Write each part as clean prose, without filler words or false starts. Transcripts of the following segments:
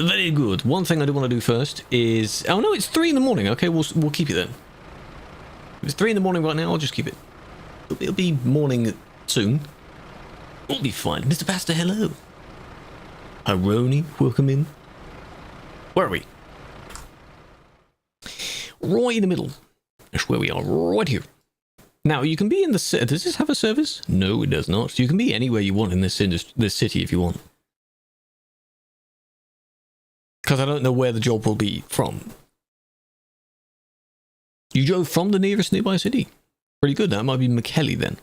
Very good. One thing I do want to do first is... Oh no, it's 3 in the morning. Okay, we'll keep it then. If it's 3 in the morning right now, I'll just keep it. It'll be morning soon. We'll be fine. Mr. Pastor, hello. Ironi, welcome in. Where are we? Right in the middle. That's where we are, right here. Now, you can be in the... Does this have a service? No, it does not. You can be anywhere you want in this city if you want. Because I don't know where the job will be from. You drove from the nearest nearby city. Pretty good. That might be McKelly then.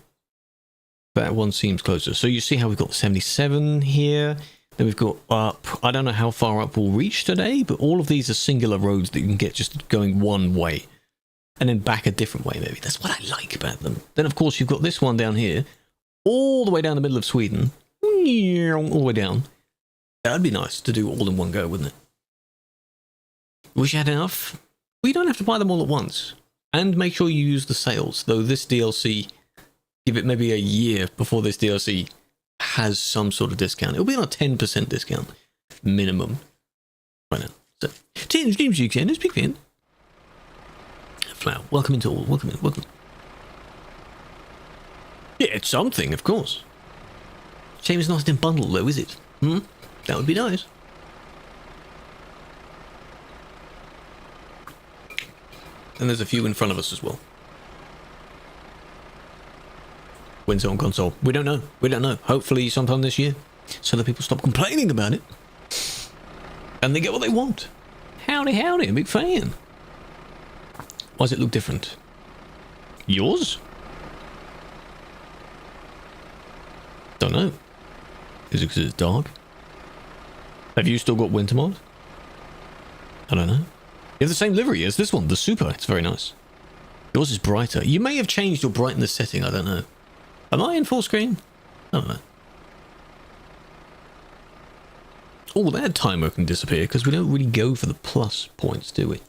That one seems closer. So you see how we've got 77 here. Then we've got up. I don't know how far up we'll reach today, but all of these are singular roads that you can get just going one way. And then back a different way, maybe. That's what I like about them. Then, of course, you've got this one down here. All the way down the middle of Sweden. All the way down. That'd be nice to do all in one go, wouldn't it? Wish you had enough. Well, you don't have to buy them all at once. And make sure you use the sales. Though this DLC, give it maybe a year before this DLC has some sort of discount. It'll be on a 10% discount. Minimum. Right now. So, 10 streams you can. It's big fan. Flower. Welcome into all. Welcome in. Welcome. Yeah, it's something, of course. Shame it's not in bundle, though, is it? That would be nice. And there's a few in front of us as well. When's it on console? We don't know. We don't know. Hopefully sometime this year. So that people stop complaining about it. And they get what they want. Howdy, howdy. I'm a big fan. Why does it look different? Yours? Don't know. Is it because it's dark? Have you still got winter mod? I don't know. You have the same livery as this one, the Super. It's very nice. Yours is brighter. You may have changed your brightness setting, I don't know. Am I in full screen? I don't know. Oh, that timer can disappear because we don't really go for the plus points, do we?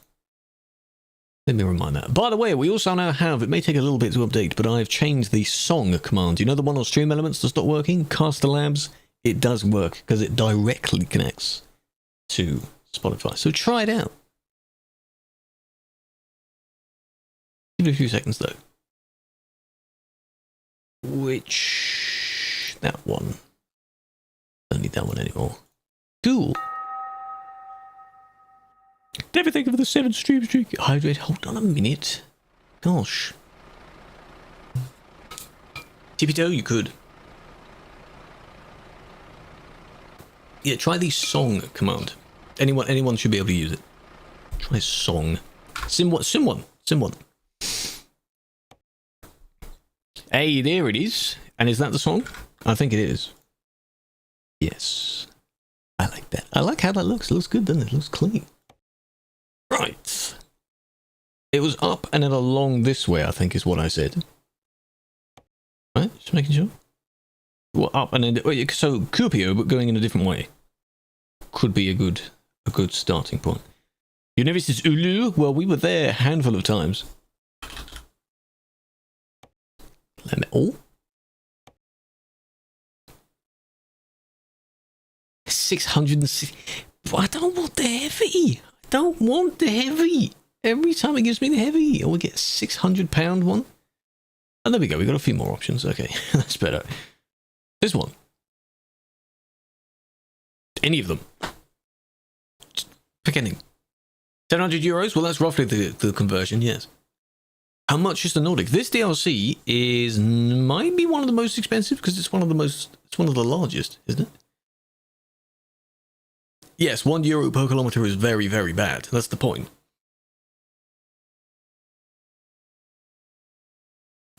Let me remind that. By the way, we also now have, it may take a little bit to update, but I've changed the song command. You know the one on Stream Elements that's not working? Caster Labs, it does work because it directly connects to Spotify. So try it out. Give it a few seconds though. Which... that one. Don't need that one anymore. Cool. Everything for the 7 stream streak. Hydrate. Hold on a minute. Gosh. Tippy-toe, you could. Yeah, try the song command. Anyone should be able to use it. Try song. Sim one. Hey, there it is. And is that the song? I think it is. Yes. I like that. I like how that looks. It looks good, doesn't it? It looks clean. Right. It was up and then along this way, I think is what I said. Right? Just making sure. Well, up and then... So, Kuopio, but going in a different way. Could be a good starting point. You never said Ulu? Well, we were there a handful of times. Let me... Oh. 660... I don't want the heavy. I don't want the heavy. Every time it gives me the heavy, I will get £600 one. And there we go. We got a few more options. Okay, that's better. This one. Any of them. Just pick any. €700. Well, that's roughly the conversion. Yes. How much is the Nordic? This DLC is might be one of the most expensive because it's one of the largest, isn't it? Yes, €1 per kilometer is very, very bad. That's the point.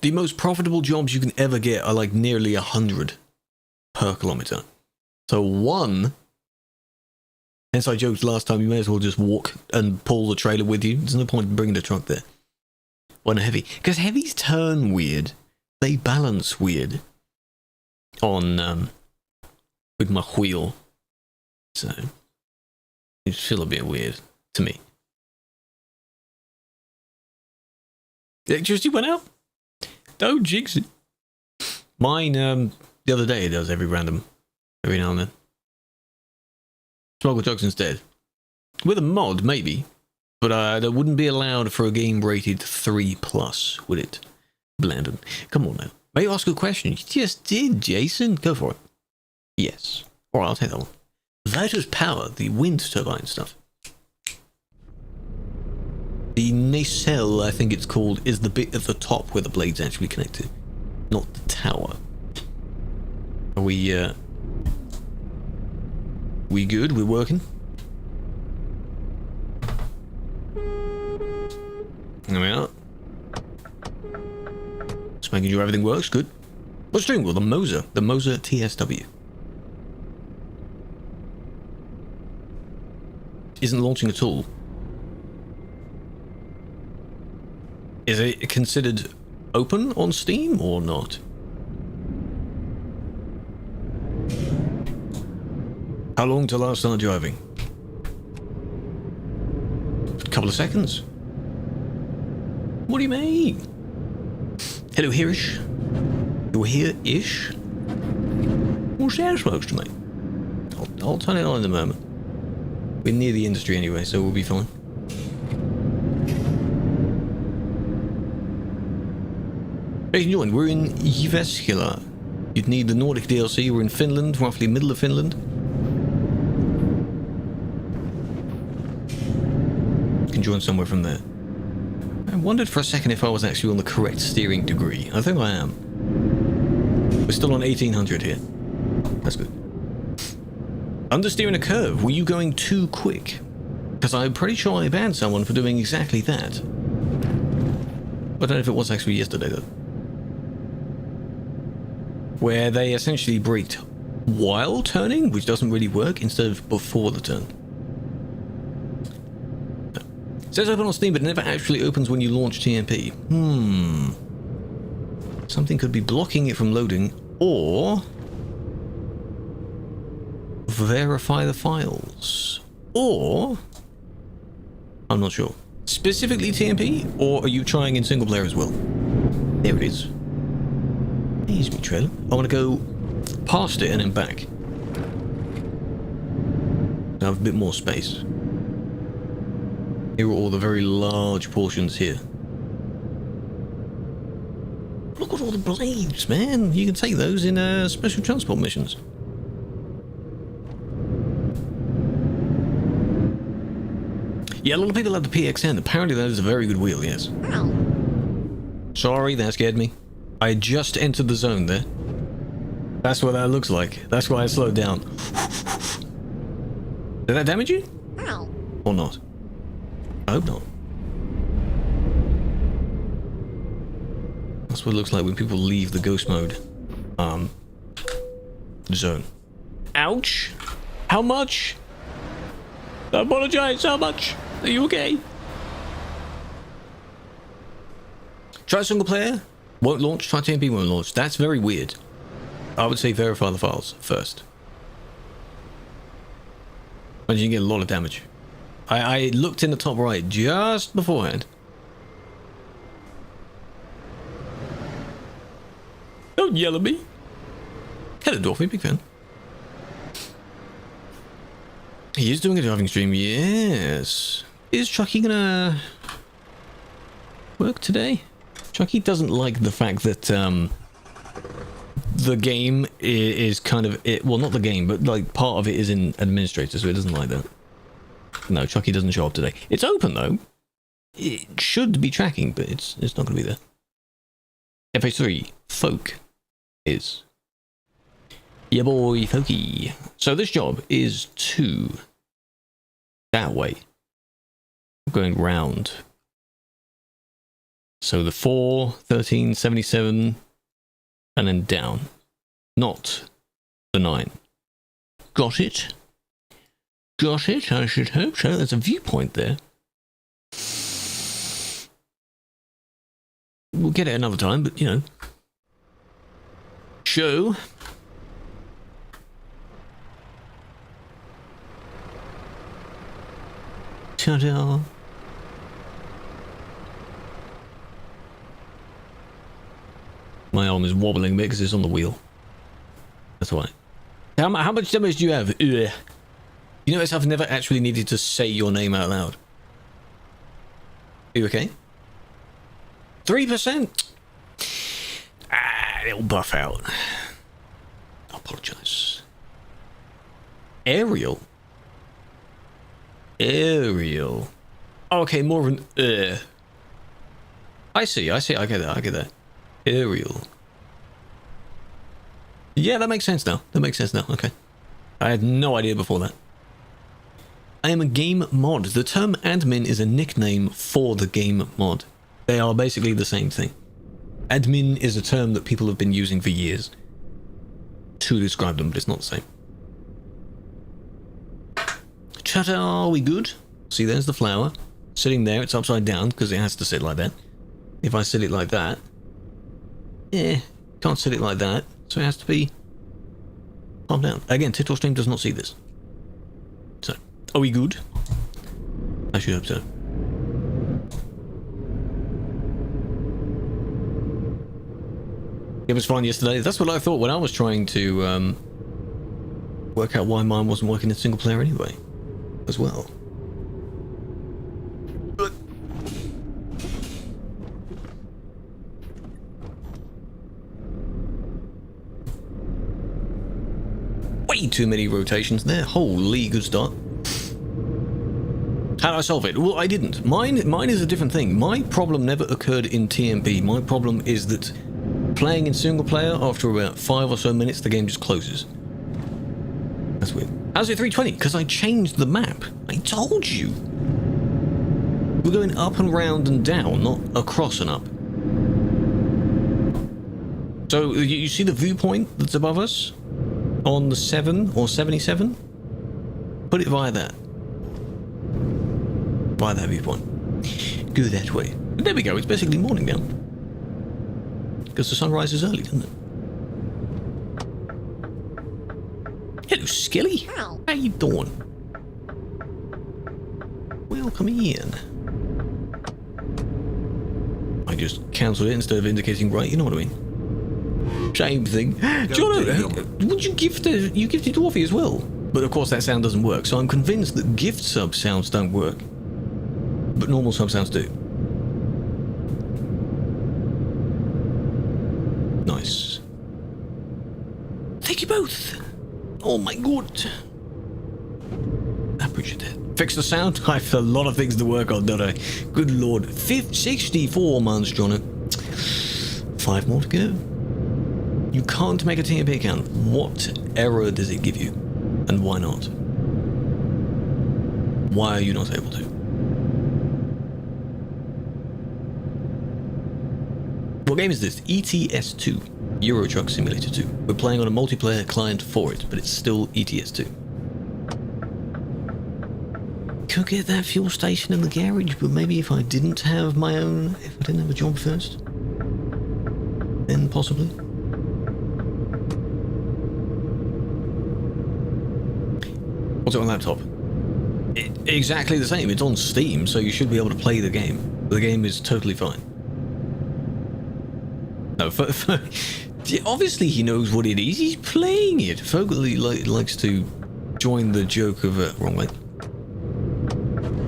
The most profitable jobs you can ever get are like nearly 100 per kilometer. So one, hence I joked last time, you may as well just walk and pull the trailer with you. There's no point in bringing the truck there. One heavy. Because heavies turn weird. They balance weird on with my wheel. So it feel a bit weird to me. Electricity went out? Don't jinx it. Mine, the other day it does every now and then. Smuggle drugs instead. With a mod, maybe. But that wouldn't be allowed for a game rated 3+, would it? Blandon. Come on now. May I ask a question? You just did, Jason. Go for it. Yes. Alright, I'll take that one. Vitus Power, the wind turbine stuff. The nacelle, I think it's called, is the bit at the top where the blade's actually connected. Not the tower. Are we good? We're working? There we are. Just making sure everything works. Good. What's doing? Well, the Moza TSW. Isn't launching at all. Is it considered open on Steam or not? How long till I start driving? A couple of seconds. What do you mean? Hello, here-ish. You're here-ish? What's that supposed to mean? I'll turn it on in a moment. We're near the industry anyway, so we'll be fine. Hey, join. We're in Jyväskylä. You'd need the Nordic DLC. We're in Finland, roughly middle of Finland. You can join somewhere from there. I wondered for a second if I was actually on the correct steering degree. I think I am. We're still on 1800 here. That's good. Understeering a curve. Were you going too quick? Because I'm pretty sure I banned someone for doing exactly that. I don't know if it was actually yesterday though. Where they essentially braked while turning, which doesn't really work, instead of before the turn. It says open on Steam, but it never actually opens when you launch TMP. Something could be blocking it from loading, or verify the files, or I'm not sure. Specifically TMP, or are you trying in single player as well? There it is. Here's me trailer. I want to go past it and then back. I have a bit more space. Here are all the very large portions here. Look at all the blades, man. You can take those in special transport missions. Yeah, a lot of people have the PXN. Apparently that is a very good wheel, yes. Sorry, that scared me. I just entered the zone there. That's what that looks like. That's why I slowed down. Did that damage you? Or not? I hope not. That's what it looks like when people leave the ghost mode zone. Ouch! How much? I apologize, how much? Are you okay? Try single player. Won't launch. Try TMP won't launch. That's very weird. I would say verify the files first. But you can get a lot of damage. I looked in the top right just beforehand. Don't yell at me. Hello, Dorothy, big fan. He is doing a driving stream, yes. Is Chucky gonna work today? Chucky doesn't like the fact that the game is kind of it. Well, not the game, but like part of it is in administrator, so it doesn't like that. No, Chucky doesn't show up today. It's open though. It should be tracking, but it's not going to be there. FH3 Folk is. Yeah, boy, Folky. So this job is to that way. Going round. So the 4, 13, 77, and then down. Not the 9. Got it? Got it? I should hope so. There's a viewpoint there. We'll get it another time, but you know. Show. Ta-da. My arm is wobbling a bit because it's on the wheel. That's why. How much damage do you have? Ugh. You notice I've never actually needed to say your name out loud. Are you okay? 3%. It'll buff out. I apologize. Aerial. Aerial. Oh, okay, more of an I see, I get that. Aerial. Yeah, that makes sense now. Okay. I had no idea before that. I am a game mod. The term admin is a nickname for the game mod. They are basically the same thing. Admin is a term that people have been using for years to describe them, but it's not the same. Chatter, are we good? See, there's the flower. Sitting there, it's upside down because it has to sit like that. If I sit it like that, can't sit it like that, so it has to be calm down. Again, TikTok stream does not see this. So, are we good? I should hope so. It was fine yesterday. That's what I thought when I was trying to work out why mine wasn't working in single player anyway, as well. But way too many rotations there. Holy good start. How did I solve it? Well, I didn't. Mine is a different thing. My problem never occurred in TMP. My problem is that playing in single player, after about 5 or so minutes, the game just closes. That's weird. How's it 320? Because I changed the map. I told you. We're going up and round and down, not across and up. So, you see the viewpoint that's above us? On the 7 or 77? Put it via that. Via that viewpoint. Go that way. There we go, it's basically morning now. Because the sun rises early, doesn't it? Hello, Skilly. How you doing? Welcome in. I just cancelled it instead of indicating right. You know what I mean? Same thing. Jono, would you gift you gifted Dwarfy as well? But of course that sound doesn't work. So I'm convinced that gift sub sounds don't work, but normal sub sounds do. Nice. Thank you both. Oh my god. I appreciate it. Fix the sound? I have a lot of things to work on, don't I? Good lord. 64 months, Jono. 5 more to go. You can't make a TMP account. What error does it give you? And why not? Why are you not able to? What game is this? ETS2. Euro Truck Simulator 2. We're playing on a multiplayer client for it, but it's still ETS2. Could get that fuel station in the garage, but maybe if I didn't have my own, if I didn't have a job first, then possibly. What's it on laptop? Exactly the same. It's on Steam, so you should be able to play the game. The game is totally fine. No, obviously he knows what it is. He's playing it. Fogarty likes to join the joke of wrong way.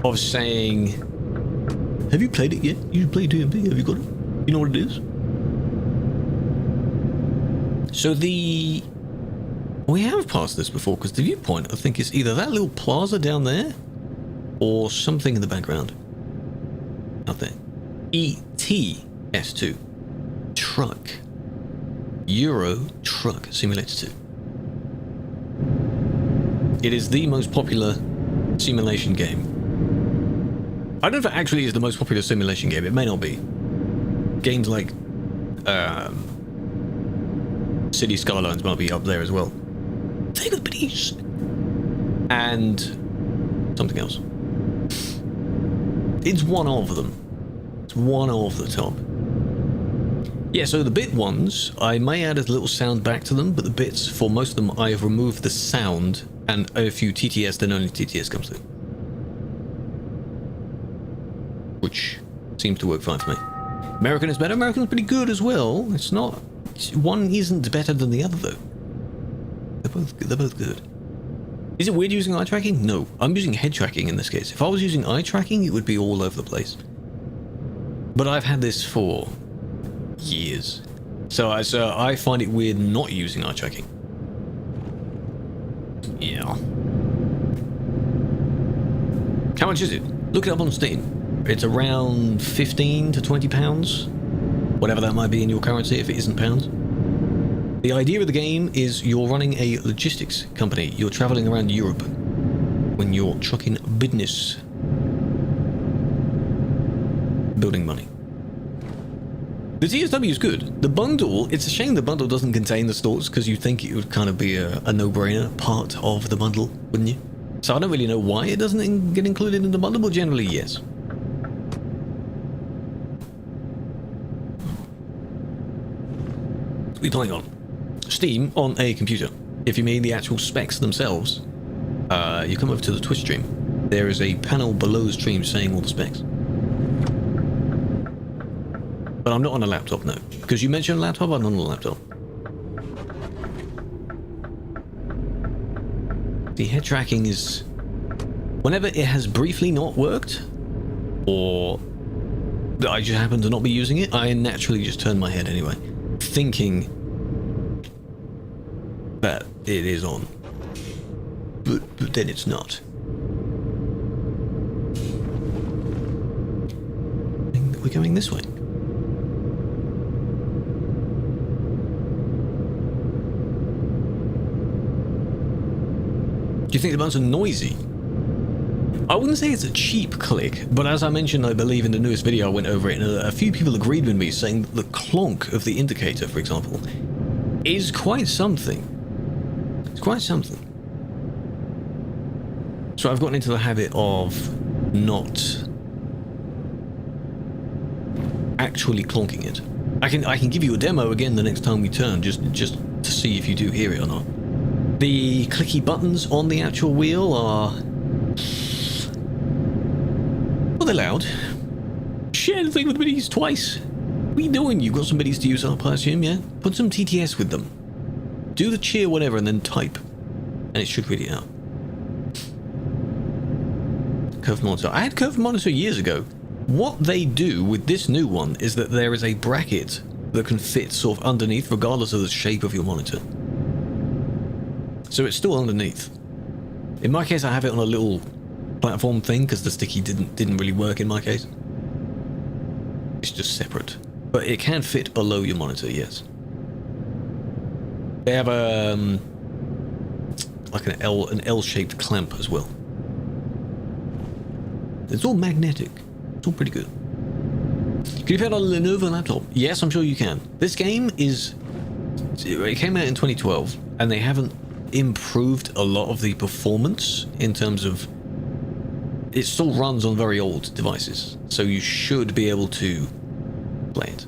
Of saying, "Have you played it yet? You should play TMP. Have you got it? You know what it is?" So we have passed this before because the viewpoint, I think, is either that little plaza down there or something in the background out there. ETS2. Truck. Euro Truck Simulator 2. It is the most popular simulation game. I don't know if it actually is the most popular simulation game. It may not be. Games like City Skylines might be up there as well. Take the please. And something else. It's one of them. It's one of the top. Yeah, so the bit ones, I may add a little sound back to them, but the bits, for most of them, I have removed the sound, and if you TTS, then only TTS comes through. Which seems to work fine for me. American is better. American's pretty good as well. It's not... One isn't better than the other, though. They're both good. Is it weird using eye tracking? No, I'm using head tracking in this case. If I was using eye tracking, it would be all over the place. But I've had this for years. So I find it weird not using eye tracking. Yeah. How much is it? Look it up on Steam. It's around 15 to 20 pounds. Whatever that might be in your currency if it isn't pounds. The idea of the game is you're running a logistics company. You're traveling around Europe when you're trucking business. Building money. The TSW is good. The bundle, it's a shame the bundle doesn't contain the stores because you'd think it would kind of be a no-brainer part of the bundle, wouldn't you? So I don't really know why it doesn't get included in the bundle, but generally yes. What are we playing on? Steam on a computer. If you mean the actual specs themselves, you come over to the Twitch stream. There is a panel below the stream saying all the specs. But I'm not on a laptop, no. Because you mentioned a laptop, I'm not on a laptop. The head tracking is... Whenever it has briefly not worked, or I just happen to not be using it, I naturally just turn my head anyway, thinking that it is on. But then it's not. We're going this way. Do you think the buttons are noisy? I wouldn't say it's a cheap click, but as I mentioned, I believe in the newest video I went over it, and a few people agreed with me saying that the clonk of the indicator, for example, is quite something. It's quite something. So I've gotten into the habit of not actually clonking it. I can give you a demo again the next time we turn, just to see if you do hear it or not. The clicky buttons on the actual wheel are... well, they're loud. Share the thing with biddies twice. What are you doing? You've got some biddies to use up, I assume, yeah? Put some TTS with them. Do the cheer whatever and then type. And it should read it out. Curved monitor. I had curved monitor years ago. What they do with this new one is that there is a bracket that can fit sort of underneath regardless of the shape of your monitor. So it's still underneath. In my case, I have it on a little platform thing because the sticky didn't really work in my case. It's just separate, but it can fit below your monitor. Yes. They have like an L-shaped clamp as well. It's all magnetic. It's all pretty good. Can you play it on a Lenovo laptop? Yes, I'm sure you can. This game is... it came out in 2012, and they haven't improved a lot of the performance in terms of... it still runs on very old devices, so you should be able to play it.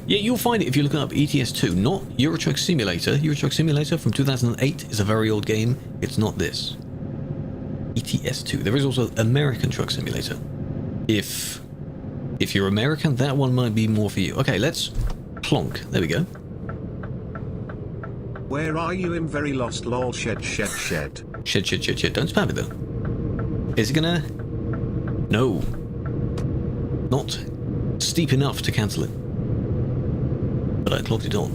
Yeah, you'll find it if you're looking up ETS2, not Euro Truck Simulator. Euro Truck Simulator from 2008 is a very old game. It's not this. ETS2. There is also American Truck Simulator. If you're American, that one might be more for you. Okay, let's plonk. There we go. Where are you? I'm very lost. Lol. Shed. Shed. Don't spam it though. Is it gonna... no. Not steep enough to cancel it. But I clocked it on.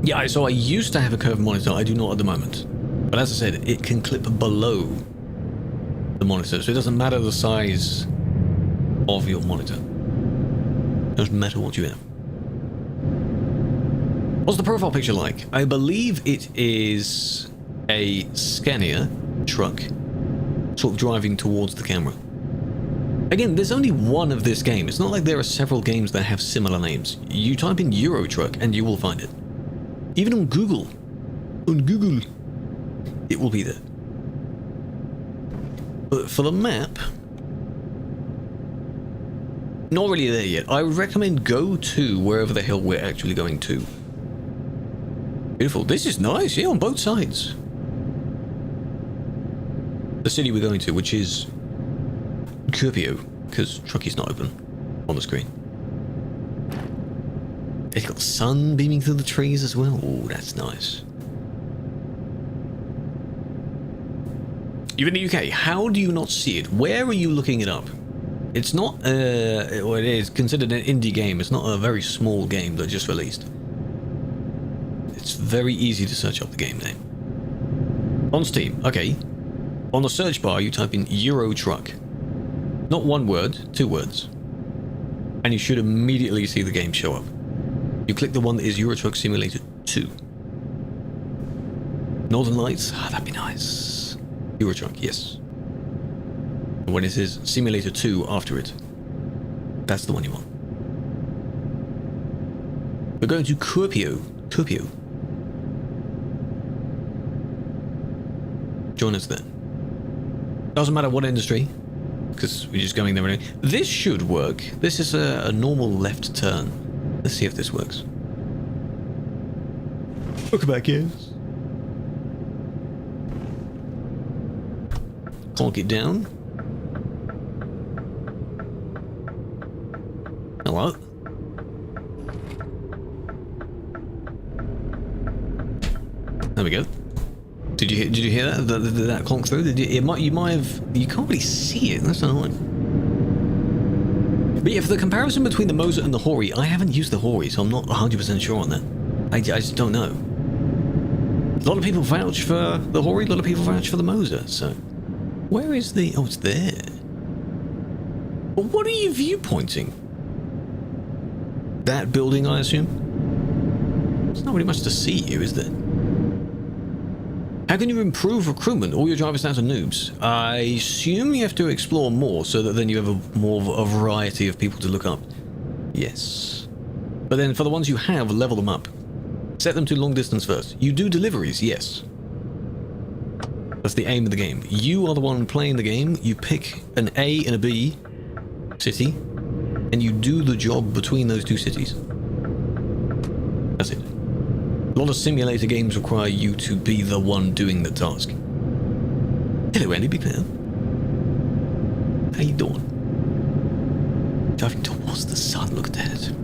Yeah, so I used to have a curved monitor. I do not at the moment. But as I said, it can clip below the monitor. So it doesn't matter the size of your monitor. It doesn't matter what you have. What's the profile picture like? I believe it is a Scania truck sort of driving towards the camera. Again, there's only one of this game. It's not like there are several games that have similar names. You type in Euro Truck and you will find it. Even on Google. It will be there. But for the map, not really there yet. I would recommend go to wherever the hell we're actually going to. Beautiful. This is nice, yeah, on both sides. The city we're going to, which is Kuopio, because Trucky's not open on the screen. It's got the sun beaming through the trees as well. Oh, that's nice. You're in the UK. How do you not see it? Where are you looking it up? It's not, well, it is considered an indie game. It's not a very small game that just released. It's very easy to search up the game name. On Steam, okay. On the search bar, you type in Euro Truck. Not one word, 2 words. And you should immediately see the game show up. You click the one that is Euro Truck Simulator 2. Northern Lights, that'd be nice. Euro Truck, yes. And when it says Simulator 2 after it, that's the one you want. We're going to Kuopio. Join us then. Doesn't matter what industry, because we're just going there anyway. This should work. This is a normal left turn. Let's see if this works. Look back, yes. Clonk it down. Hello? There we go. Did you hear that? Did that clonk through? You might have. You can't really see it. That's annoying. But yeah, for the comparison between the Moza and the Hori, I haven't used the Hori, so I'm not 100% sure on that. I just don't know. A lot of people vouch for the Hori, a lot of people vouch for the Moza, so... Where is the... Oh, it's there. But what are you viewpointing? That building, I assume? There's not really much to see here, is there? How can you improve recruitment? All your driver stats are noobs. I assume you have to explore more so that then you have more of a variety of people to look up. Yes. But then for the ones you have, level them up. Set them to long distance first. You do deliveries, yes. That's the aim of the game. You are the one playing the game. You pick an A and a B city, and you do the job between those 2 cities. That's it. A lot of simulator games require you to be the one doing the task. Hello, Andy, big fan. How you doing? Driving towards the sun, look at that.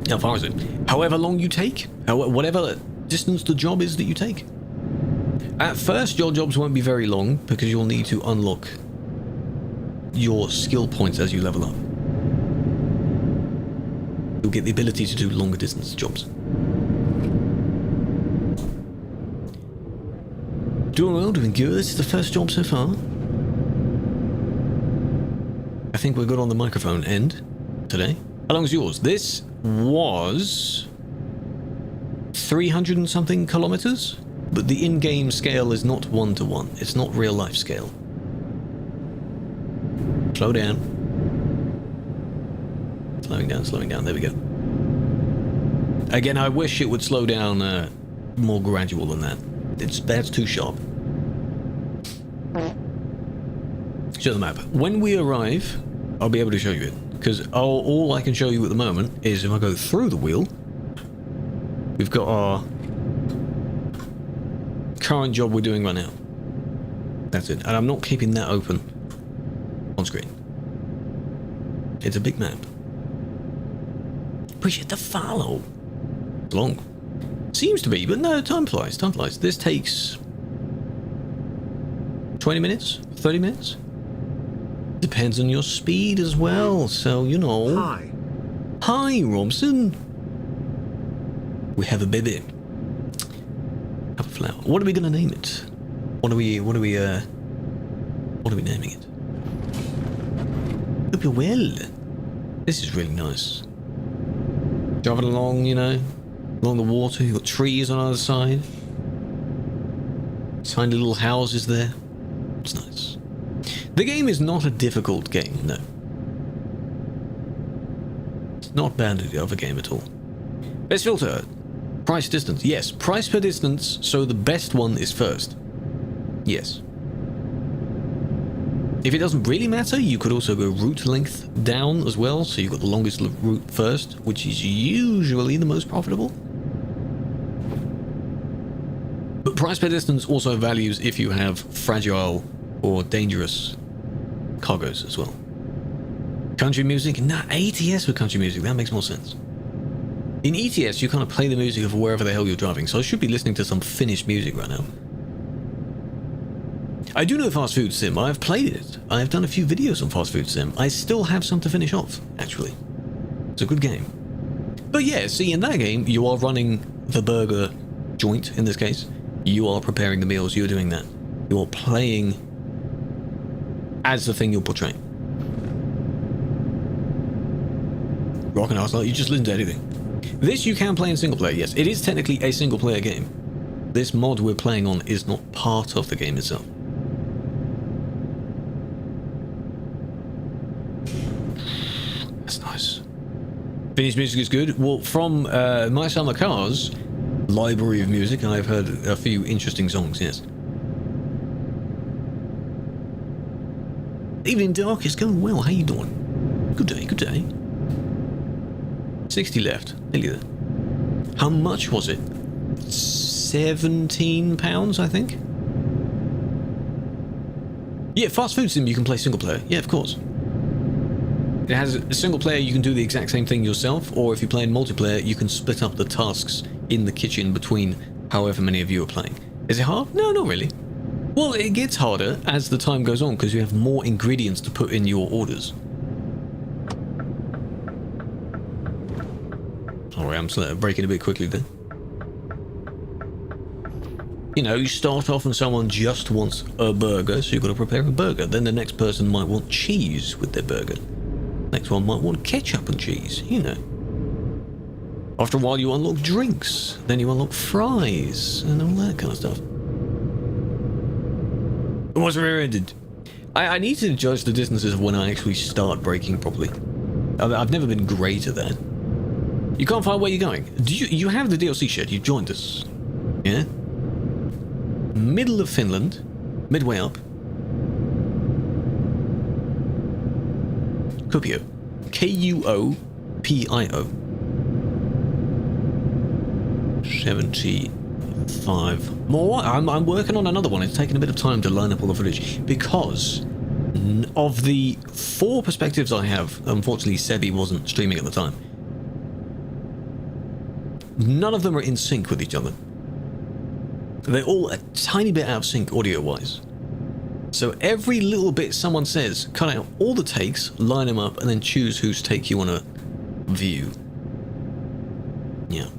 How far is it? However long you take, whatever distance the job is that you take. At first, your jobs won't be very long because you'll need to unlock your skill points as you level up. You'll get the ability to do longer distance jobs. Doing well, doing good. This is the first job so far. I think we're good on the microphone end today. How long is yours? This was 300 and something kilometers, but the in-game scale is not 1-to-1. It's not real life scale. Slow down. Slowing down. There we go. Again, I wish it would slow down more gradual than that. That's too sharp. Show the map. When we arrive, I'll be able to show you it. Because all I can show you at the moment is if I go through the wheel, we've got our current job we're doing right now. That's it. And I'm not keeping that open on screen. It's a big map. Appreciate the follow. It's long. Seems to be, but no, time flies. This takes 20 minutes? 30 minutes? Depends on your speed as well, so you know. Hi, Robson. We have a baby. Have a flower. What are we gonna name it? What are we naming it? Hope you're well. This is really nice. Driving along, you know, along the water. You've got trees on either side. Tiny little houses there. It's nice. The game is not a difficult game, no. It's not bad of a game at all. Best filter. Price distance. Yes, price per distance, so the best one is first. Yes. If it doesn't really matter, you could also go route length down as well, so you've got the longest route first, which is usually the most profitable. But price per distance also values if you have fragile or dangerous cargoes as well. Country music? Nah, ATS with country music, that makes more sense. In ETS, you kind of play the music of wherever the hell you're driving, so I should be listening to some Finnish music right now. I do know Fast Food Sim. I've played it. I've done a few videos on Fast Food Sim. I still have some to finish off, actually. It's a good game. But yeah, see, in that game, you are running the burger joint, in this case. You are preparing the meals. You're doing that. You're playing as the thing you're portraying. Rockin' ass, like you just listen to anything. This you can play in single player, yes. It is technically a single player game. This mod we're playing on is not part of the game itself. That's nice. Finnish music is good. Well, from My Summer Cars library of music, I've heard a few interesting songs, yes. Evening Dark is going well. How you doing? Good day, good day. 60 left. Nearly there. How much was it? £17, I think? Yeah, Fast Food Sim you can play single player. Yeah, of course. It has a single player, you can do the exact same thing yourself, or if you play in multiplayer, you can split up the tasks in the kitchen between however many of you are playing. Is it hard? No, not really. Well, it gets harder as the time goes on because you have more ingredients to put in your orders. Sorry, I'm breaking a bit quickly there. You know, you start off and someone just wants a burger, so you've got to prepare a burger. Then the next person might want cheese with their burger. Next one might want ketchup and cheese, you know. After a while you unlock drinks, then you unlock fries, and all that kind of stuff. What's rear-ended? I need to judge the distances of when I actually start braking properly. I've never been great at that. You can't find where you're going. Do you have the DLC shed? You've joined us. Yeah? Middle of Finland. Midway up. Kuopio. Kuopio. 75 more. I'm working on another one. It's taken a bit of time to line up all the footage because of the 4 perspectives I have. Unfortunately, Sebi wasn't streaming at the time. None of them are in sync with each other. They're all a tiny bit out of sync audio-wise. So every little bit someone says, cut out all the takes, line them up, and then choose whose take you want to view. Yeah.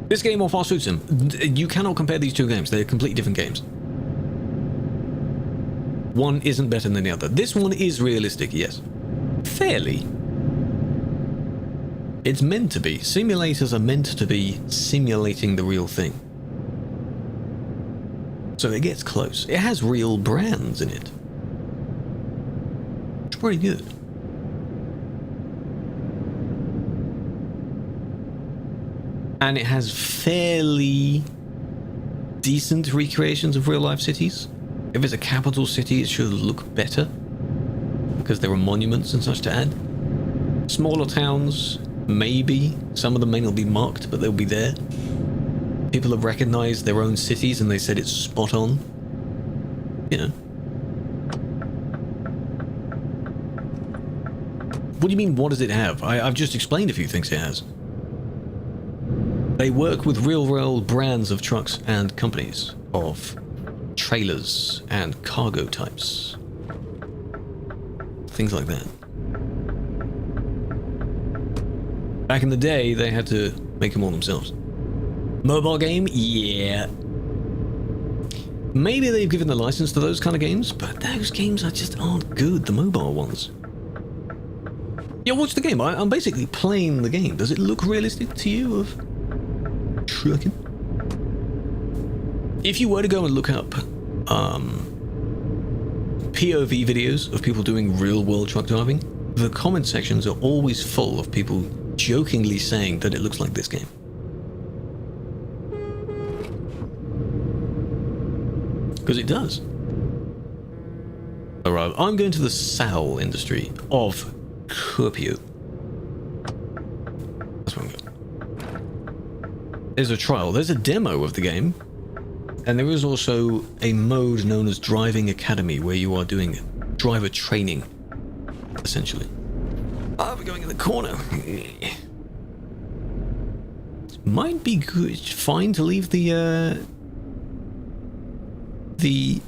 This game or Fast Food Sim, you cannot compare these two games. They're completely different games. One isn't better than the other. This one is realistic, yes. Fairly. It's meant to be. Simulators are meant to be simulating the real thing. So it gets close. It has real brands in it. It's pretty good. And it has fairly decent recreations of real-life cities. If it's a capital city, it should look better because there are monuments and such to add. Smaller towns, maybe. Some of them may not be marked, but they'll be there. People have recognized their own cities and they said it's spot on. You know. What do you mean, what does it have? I've just explained a few things it has. They work with real-world brands of trucks and companies, of trailers and cargo types. Things like that. Back in the day, they had to make them all themselves. Mobile game? Yeah. Maybe they've given the license to those kind of games, but those games just aren't good, the mobile ones. Yeah, watch the game. I'm basically playing the game. Does it look realistic to you of trucking? If you were to go and look up POV videos of people doing real-world truck driving, the comment sections are always full of people jokingly saying that it looks like this game. Because it does. Alright, I'm going to the Sal industry of Kuopio. That's where I'm going. There's a trial, there's a demo of the game, and there is also a mode known as Driving Academy where you are doing driver training, essentially. Ah, we're going in the corner. Might be good, fine to leave the the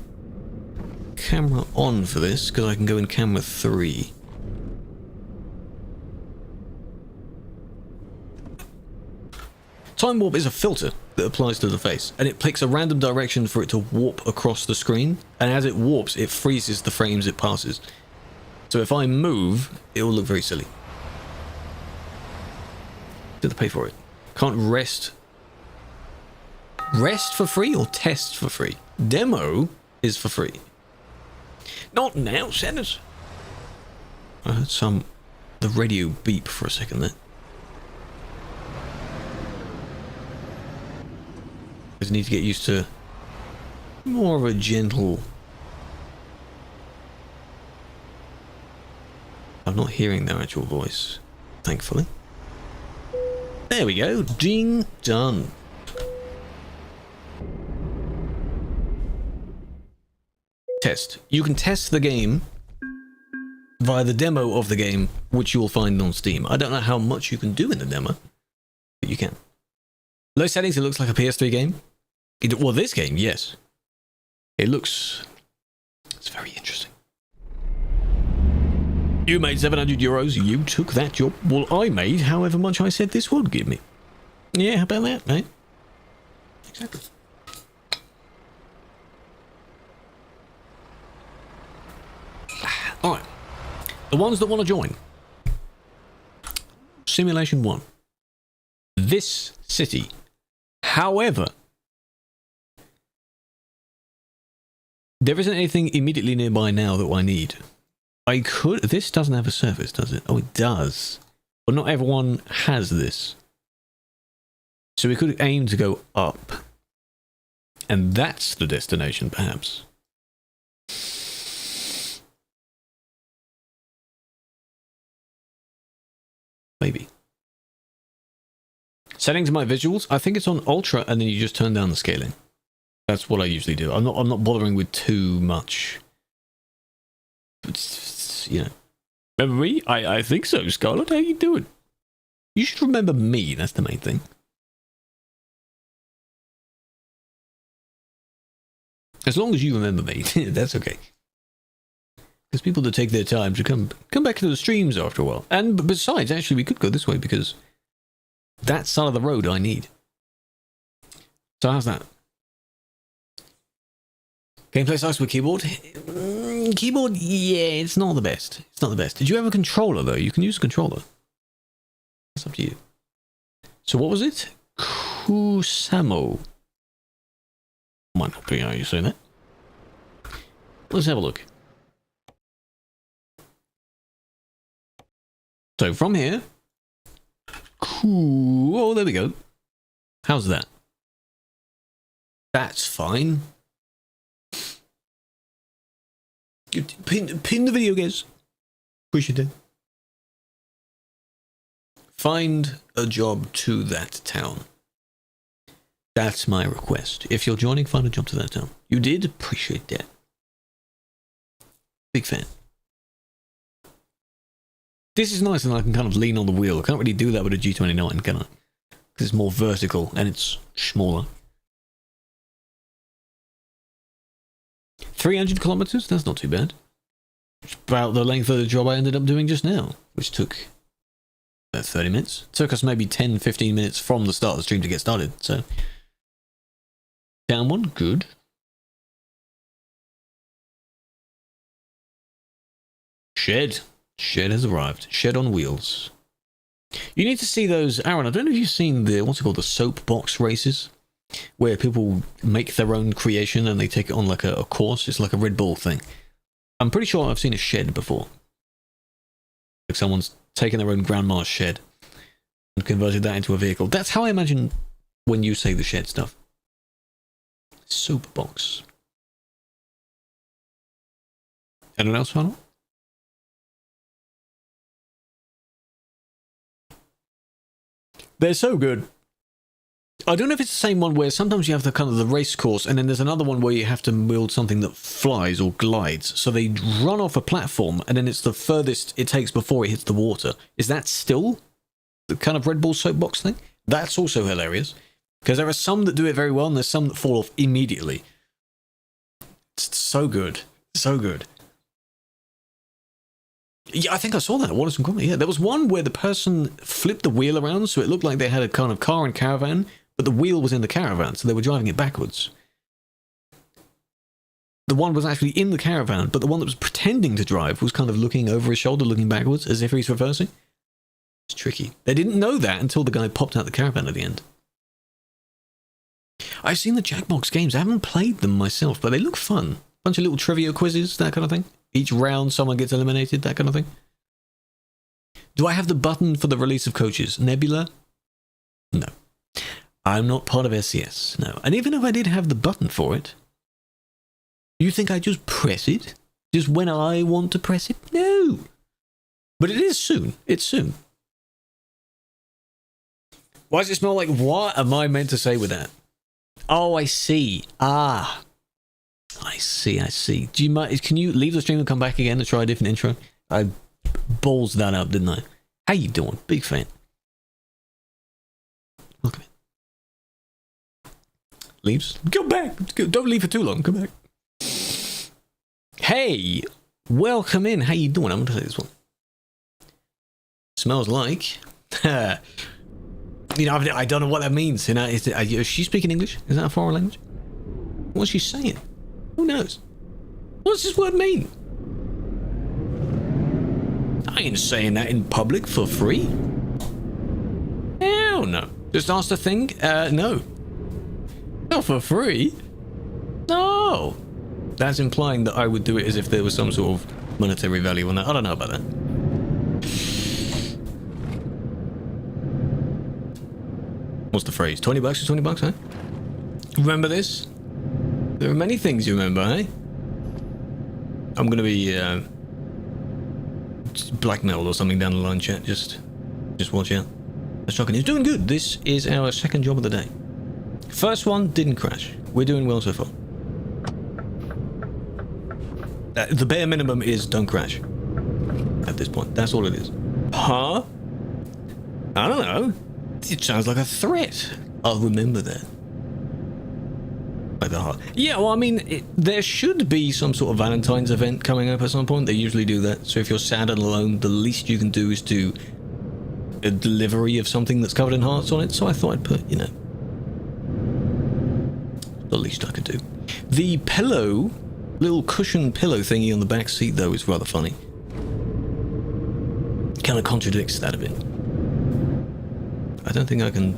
camera on for this, because I can go in camera 3. Time warp is a filter that applies to the face, and it picks a random direction for it to warp across the screen, and as it warps, it freezes the frames it passes. So if I move, it will look very silly. Did I pay for it? Can't rest. Rest for free or test for free? Demo is for free. Not now, Senators. I heard the radio beep for a second there. I just need to get used to more of a gentle... I'm not hearing their actual voice, thankfully. There we go. Ding, done. Test. You can test the game via the demo of the game, which you will find on Steam. I don't know how much you can do in the demo, but you can. Low settings, it looks like a PS3 game. Well, this game, yes. It looks... It's very interesting. You made 700 euros, you took that job. Well, I made however much I said this would give me. Yeah, how about that, mate? Exactly. Alright. The ones that want to join. Simulation 1. This city. However, there isn't anything immediately nearby now that I need. I could... This doesn't have a surface, does it? Oh, it does. But not everyone has this. So we could aim to go up. And that's the destination, perhaps. Maybe. Setting to my visuals, I think it's on ultra and then you just turn down the scaling. That's what I usually do. I'm not bothering with too much. But, you know. Remember me? I think so, Scarlett. How you doing? You should remember me, that's the main thing. As long as you remember me, that's okay. Because people that take their time to come back to the streams after a while. And besides, actually, we could go this way because that side of the road I need. So how's that? Gameplay size with keyboard? Keyboard, yeah, it's not the best. It's not the best. Did you have a controller, though? You can use a controller. It's up to you. So what was it? Kusamo. Might not be how you say that. Let's have a look. So from here, cool. Oh, there we go. How's that? That's fine. Pin the video, guys. Appreciate it. Find a job to that town. That's my request. If you're joining, find a job to that town. You did? Appreciate that. Big fan. This is nice and I can kind of lean on the wheel. I can't really do that with a G29, can I? Because it's more vertical and it's smaller. 300 kilometers? That's not too bad. It's about the length of the job I ended up doing just now, which took about 30 minutes. It took us maybe 10-15 minutes from the start of the stream to get started, so... Down one, good. Shed. Shed has arrived. Shed on wheels. You need to see those, Aaron, I don't know if you've seen the, what's it called, the soapbox races? Where people make their own creation and they take it on like a course. It's like a Red Bull thing. I'm pretty sure I've seen a shed before. Like someone's taken their own grandma's shed and converted that into a vehicle. That's how I imagine when you say the shed stuff. Soapbox. Anyone else found it? They're so good. I don't know if it's the same one where sometimes you have the kind of the race course and then there's another one where you have to build something that flies or glides. So they run off a platform and then it's the furthest it takes before it hits the water. Is that still the kind of Red Bull soapbox thing? That's also hilarious. Because there are some that do it very well and there's some that fall off immediately. So good. So good. Yeah, I think I saw that. Wallace and Gromit. Yeah, there was one where the person flipped the wheel around, so it looked like they had a kind of car and caravan, but the wheel was in the caravan, so they were driving it backwards. The one was actually in the caravan, but the one that was pretending to drive was kind of looking over his shoulder, looking backwards, as if he's reversing. It's tricky. They didn't know that until the guy popped out the caravan at the end. I've seen the Jackbox games. I haven't played them myself, but they look fun. Bunch of little trivia quizzes, that kind of thing. Each round, someone gets eliminated, that kind of thing. Do I have the button for the release of Coaches? Nebula? No. I'm not part of SCS, no. And even if I did have the button for it, you think I just press it? Just when I want to press it? No. But it is soon. It's soon. Why does it smell like what am I meant to say with that? Oh, I see. Ah. I see. Do you mind? Can you leave the stream and come back again to try a different intro? I balls that up, didn't I? How you doing? Big fan. Welcome in. Leaves? Go back. Don't leave for too long. Come back. Hey, welcome in. How you doing? I'm gonna say this one. Smells like. You know, I don't know what that means. You know, is she speaking English? Is that a foreign language? What's she saying? Who knows? What's this word mean? I ain't saying that in public for free. Hell no. Just ask the thing. No. Not for free. No. That's implying that I would do it as if there was some sort of monetary value on that. I don't know about that. What's the phrase? 20 bucks is 20 bucks, huh? Remember this? There are many things you remember, eh? I'm gonna be blackmailed or something down the line, chat. Just watch out. That's shocking. He's doing good. This is our second job of the day. First one didn't crash. We're doing well so far. The bare minimum is don't crash. At this point, that's all it is. Huh? I don't know. It sounds like a threat. I'll remember that. Like the heart. Yeah, well, I mean, there should be some sort of Valentine's event coming up at some point. They usually do that. So if you're sad and alone, the least you can do is do a delivery of something that's covered in hearts on it. So I thought I'd put, you know, the least I could do. The pillow, little cushion pillow thingy on the back seat, though, is rather funny. Kind of contradicts that a bit. I don't think I can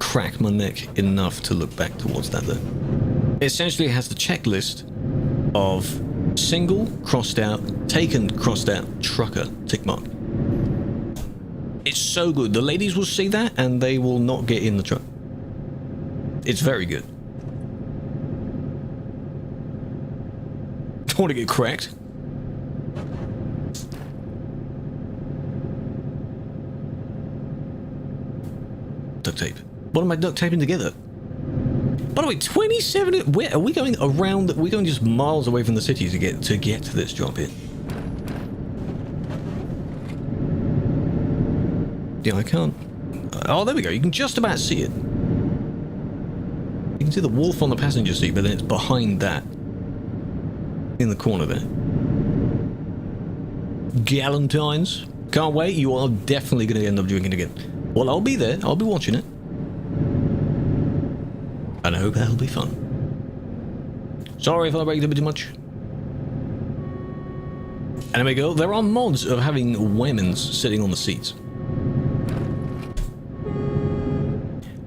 crack my neck enough to look back towards that, though. It essentially has the checklist of single, crossed out, taken, crossed out, trucker, tick mark. It's so good. The ladies will see that and they will not get in the truck. It's very good. Don't want to get cracked. Duct tape. What am I duct taping together? By the way, 27. Where are we going around? We're going just miles away from the city to get to this job here. Yeah, I can't. Oh, there we go. You can just about see it. You can see the wolf on the passenger seat, but then it's behind that, in the corner there. Galentine's. Can't wait. You are definitely going to end up drinking again. Well, I'll be there. I'll be watching it. And I hope that'll be fun. Sorry if I break a bit too much. And there we go. There are mods of having women's sitting on the seats.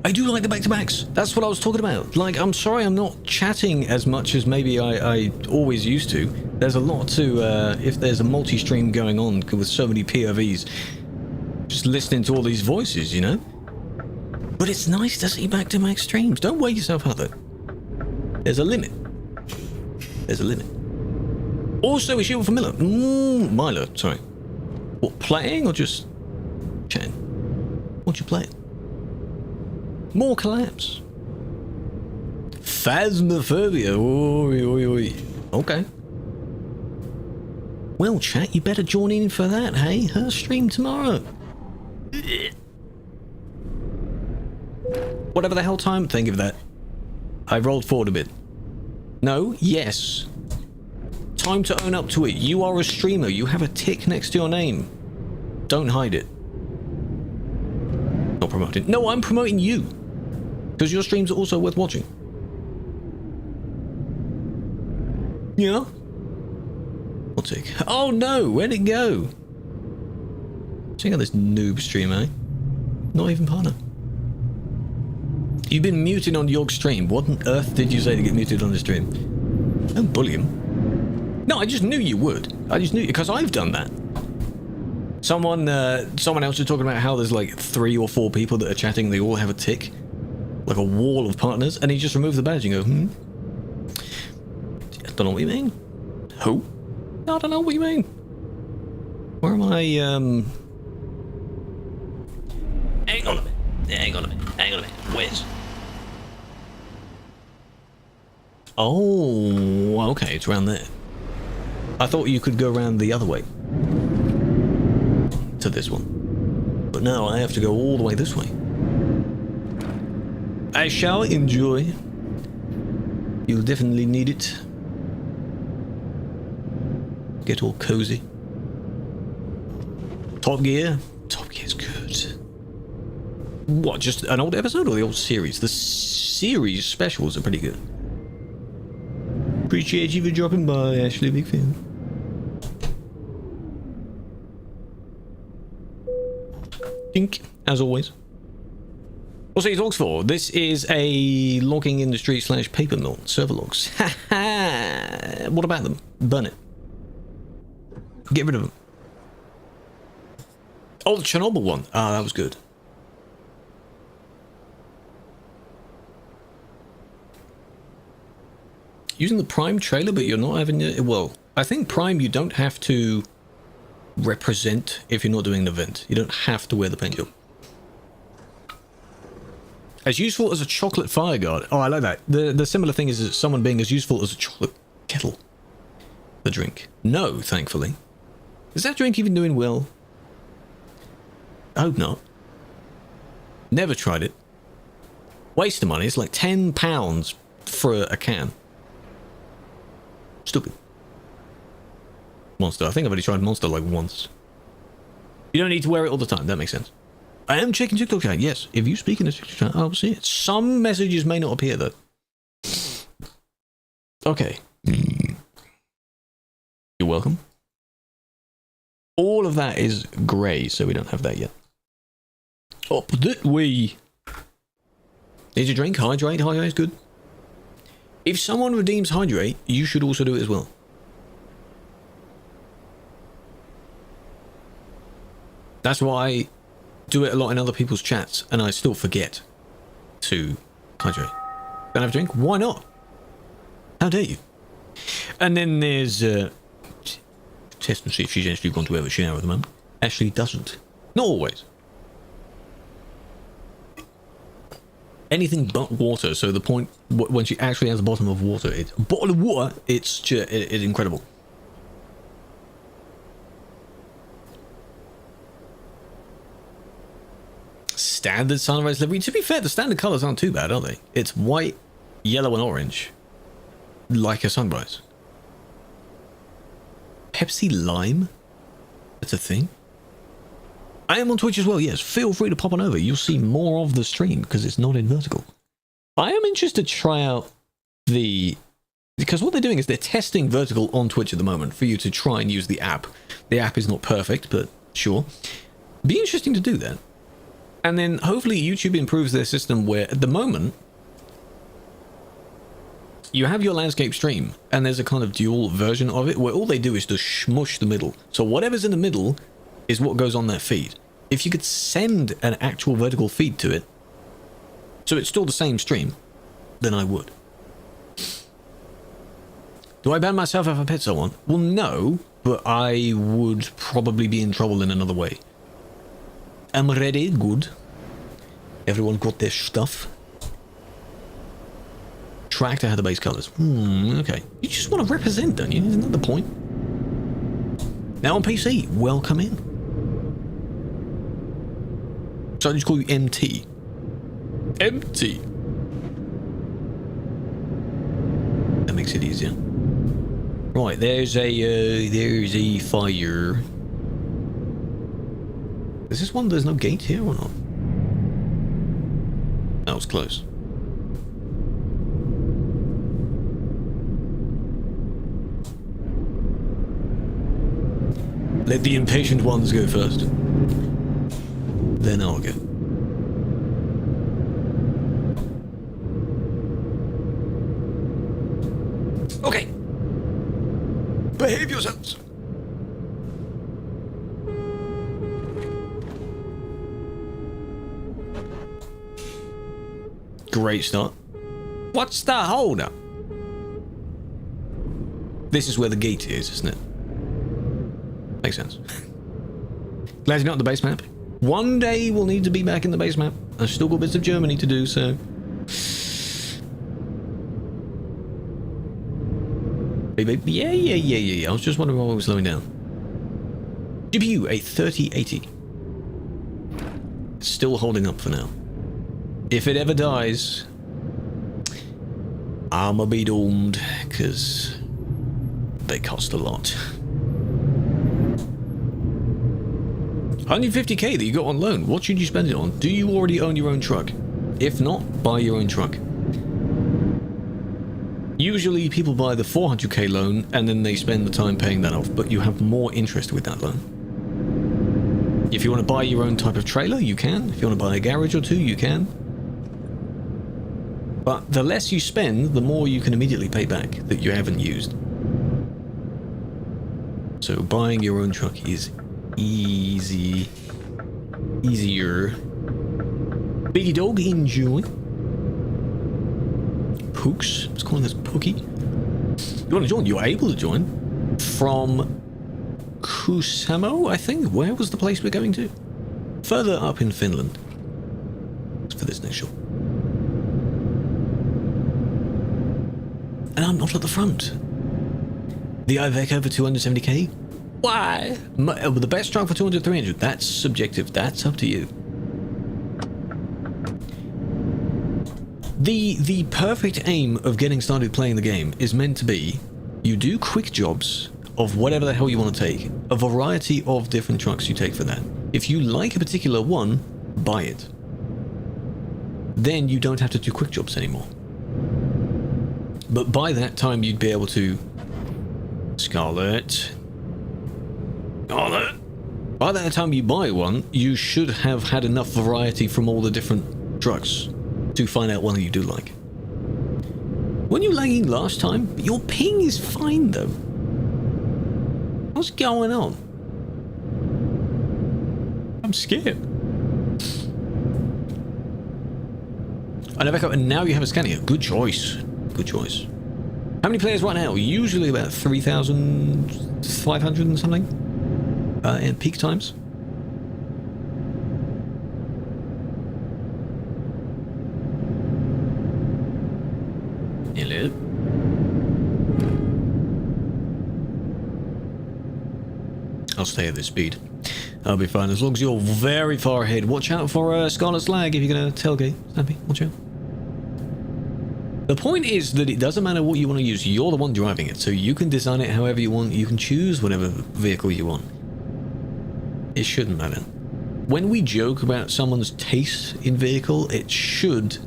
I do like the back-to-backs. That's what I was talking about. Like, I'm sorry I'm not chatting as much as maybe I always used to. There's a lot to, if there's a multi-stream going on with so many POVs, just listening to all these voices, you know? But it's nice to see back-to-back streams. Don't wear yourself out, though. There's a limit. There's a limit. Also, is you for Miller? Milo, sorry. What, playing or just chatting? What you playing? More collabs. Phasmophobia. Oi, oi, oi. Okay. Well, chat, you better join in for that, hey? Her stream tomorrow. Whatever the hell time, think of that. I rolled forward a bit. No, yes. Time to own up to it. You are a streamer. You have a tick next to your name. Don't hide it. Not promoting. No, I'm promoting you. Because your streams are also worth watching. Yeah? I'll take. Oh no, where'd it go? Check out this noob stream, eh? Not even partner. You've been muted on your stream. What on earth did you say to get muted on the stream? Don't bully him. No, I just knew you would. I just knew, because I've done that. Someone else was talking about how there's like 3 or 4 people that are chatting. They all have a tick, like a wall of partners, and he just removed the badge and go, I don't know what you mean. Who? I don't know what you mean. Where am I? Hang on a minute. Hang on a minute. Hang on a minute. Where's? Oh, okay. It's around there. I thought you could go around the other way to this one, but no, I have to go all the way this way. I shall enjoy. You'll definitely need it. Get all cozy. Top Gear. Top Gear's good. What? Just an old episode or the old series? The series specials are pretty good. Appreciate you for dropping by, Ashley. Big fan. Dink, as always. What's he talks for? This is a logging industry / paper mill. Server logs. Haha. What about them? Burn it. Get rid of them. Oh, the Chernobyl one. Ah, that was good. Using the Prime trailer, but you're not having it. Well, I think Prime you don't have to represent if you're not doing an event. You don't have to wear the paint job. As useful as a chocolate fire guard. Oh, I like that. The similar thing is someone being as useful as a chocolate kettle. The drink. No, thankfully. Is that drink even doing well? I hope not. Never tried it. Waste of money. It's like £10 for a can. Stupid. Monster. I think I've only tried Monster like once. You don't need to wear it all the time. That makes sense. I am checking TikTok chat. Yes. If you speak in a TikTok chat, I'll see it. Some messages may not appear though. Okay. You're welcome. All of that is grey, so we don't have that yet. Up that way. Need a drink? Hydrate. Hydrate is good. If someone redeems hydrate, you should also do it as well. That's why I do it a lot in other people's chats, and I still forget to hydrate. Don't have a drink? Why not? How dare you? And then there's test and see if she's actually gone to have a shower at the moment. Ashley doesn't. Not always. Anything but water. So the point when she actually has a bottom of water, it's a bottle of water. It's incredible. Standard sunrise livery. To be fair, the standard colors aren't too bad, are they? It's white, yellow, and orange, like a sunrise. Pepsi Lime? That's a thing. I am on Twitch as well, yes. Feel free to pop on over. You'll see more of the stream because it's not in vertical. I am interested to try out because what they're doing is they're testing vertical on Twitch at the moment for you to try and use the app. The app is not perfect, but sure. Be interesting to do that. And then hopefully YouTube improves their system where at the moment you have your landscape stream and there's a kind of dual version of it where all they do is to smush the middle. So whatever's in the middle is what goes on that feed. If you could send an actual vertical feed to it, so it's still the same stream, then I would. Do I ban myself if I pet someone? Well, no, but I would probably be in trouble in another way. I'm ready. Good. Everyone got their stuff. Tractor had the base colors. Okay. You just want to represent, don't you? Isn't that the point? Now on PC, welcome in. So I just call you MT. MT. That makes it easier. Right, there's a fire. Is this one? There's no gate here or not? That was close. Let the impatient ones go first. Then I'll go. Okay. Behave yourselves. Great start. What's the hold up? This is where the gate is, isn't it? Makes sense. Glad you're not on the base map. One day we'll need to be back in the base map. I've still got bits of Germany to do, so... Yeah. I was just wondering why I was slowing down. GPU, a 3080. It's still holding up for now. If it ever dies, I'ma be doomed, because they cost a lot. 150k that you got on loan, what should you spend it on? Do you already own your own truck? If not, buy your own truck. Usually people buy the 400k loan and then they spend the time paying that off, but you have more interest with that loan. If you want to buy your own type of trailer, you can. If you want to buy a garage or two, you can. But the less you spend, the more you can immediately pay back that you haven't used. So buying your own truck is easier. Biggie dog, enjoy. Pooks, let's call this Pookie. You want to join? You're able to join from Kuusamo, I think. Where was the place we're going to? Further up in Finland. For this next shot. And I'm not at the front. The Iveco for 270k? Why? The best truck for 200, 300. That's subjective. That's up to you. The perfect aim of getting started playing the game is meant to be you do quick jobs of whatever the hell you want to take. A variety of different trucks you take for that. If you like a particular one, buy it. Then you don't have to do quick jobs anymore. But by that time you'd be able to... Scarlet. By that time you buy one, you should have had enough variety from all the different trucks to find out one that you do like. Weren't you lagging last time? Your ping is fine though. What's going on? I'm scared. I never got, and now you have a Scania. Good choice. Good choice. How many players right now? Usually about 3,500 and something. In peak times. Hello. I'll stay at this speed. I'll be fine as long as you're very far ahead. Watch out for Scarlet's lag if you're gonna tailgate. Snappy, watch out. The point is that it doesn't matter what you want to use. You're the one driving it, so you can design it however you want. You can choose whatever vehicle you want. It shouldn't matter. When we joke about someone's taste in vehicle, it should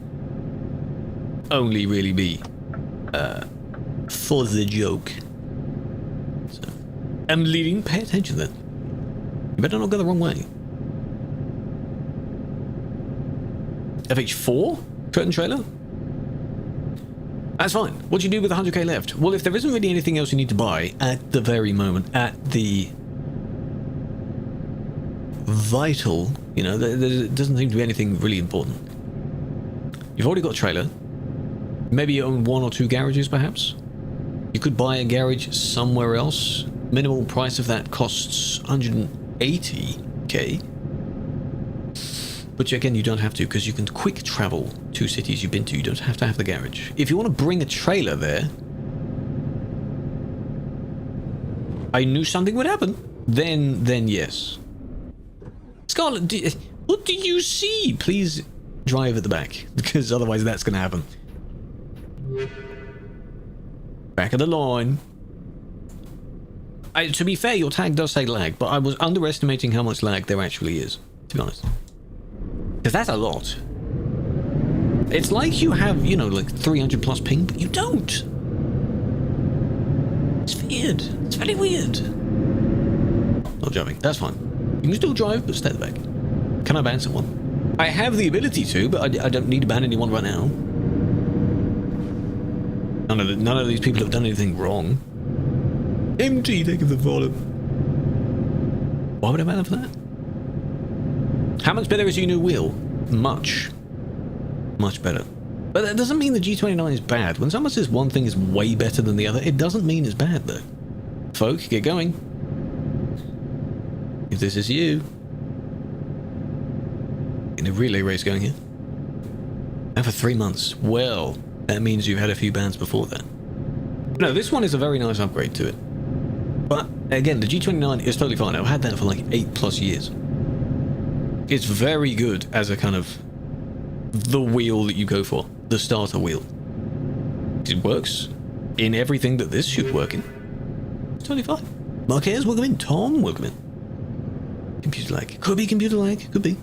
only really be for the joke. So, I'm leading. Pay attention then. You better not go the wrong way. FH4? Curtain trailer? That's fine. What do you do with 100k left? Well, if there isn't really anything else you need to buy at the very moment, at the vital, you know, there doesn't seem to be anything really important. You've already got a trailer. Maybe you own 1 or 2 garages, perhaps. You could buy a garage somewhere else. Minimal price of that costs 180k. But again, you don't have to, because you can quick travel to cities you've been to. You don't have to have the garage. If you want to bring a trailer there, I knew something would happen. Then yes. Scarlet, what do you see? Please drive at the back, because otherwise that's going to happen. Back of the line. To be fair, your tag does say lag, but I was underestimating how much lag there actually is, to be honest. Because that's a lot. It's like you have, you know, like 300 plus ping, but you don't. It's weird. It's very weird. Not driving. That's fine. You can still drive, but stay at the back. Can I ban someone? I have the ability to, but I don't need to ban anyone right now. None of these people have done anything wrong. MT, thank you for the follow. Why would I ban them for that? How much better is your new wheel? Much. Much better. But that doesn't mean the G29 is bad. When someone says one thing is way better than the other, it doesn't mean it's bad, though. Folk, get going. If this is you. In a relay race going here. And for 3 months. Well, that means you've had a few bans before that. No, this one is a very nice upgrade to it. But, again, the G29 is totally fine. I've had that for like 8+ years. It's very good as a kind of the wheel that you go for. The starter wheel. It works in everything that this should work in. It's totally fine. Marquez, welcome in. Tom, welcome in. Computer lag. Could be computer lag. Could be.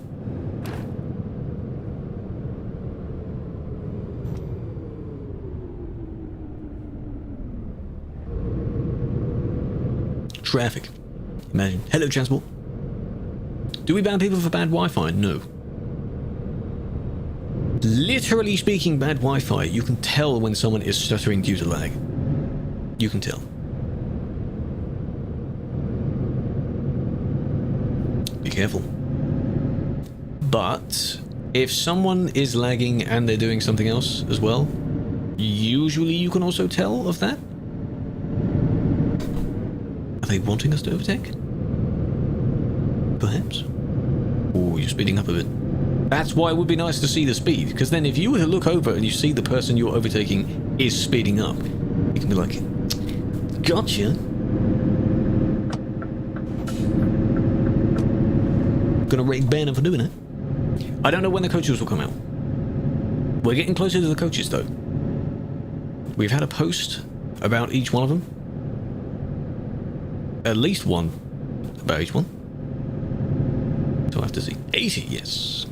Traffic. Imagine. Hello, transport. Do we ban people for bad Wi-Fi? No. Literally speaking, bad Wi-Fi, you can tell when someone is stuttering due to lag. You can tell. Be careful. But if someone is lagging and they're doing something else as well, usually you can also tell of that. Are they wanting us to overtake? Perhaps? Or you're speeding up a bit. That's why it would be nice to see the speed, because then if you were to look over and you see the person you're overtaking is speeding up, you can be like, gotcha. Gonna rate ban him for doing it. I don't know when the coaches will come out. We're getting closer to the coaches though. We've had a post about each one of them. At least one about each one. So I have to see. 80, yes.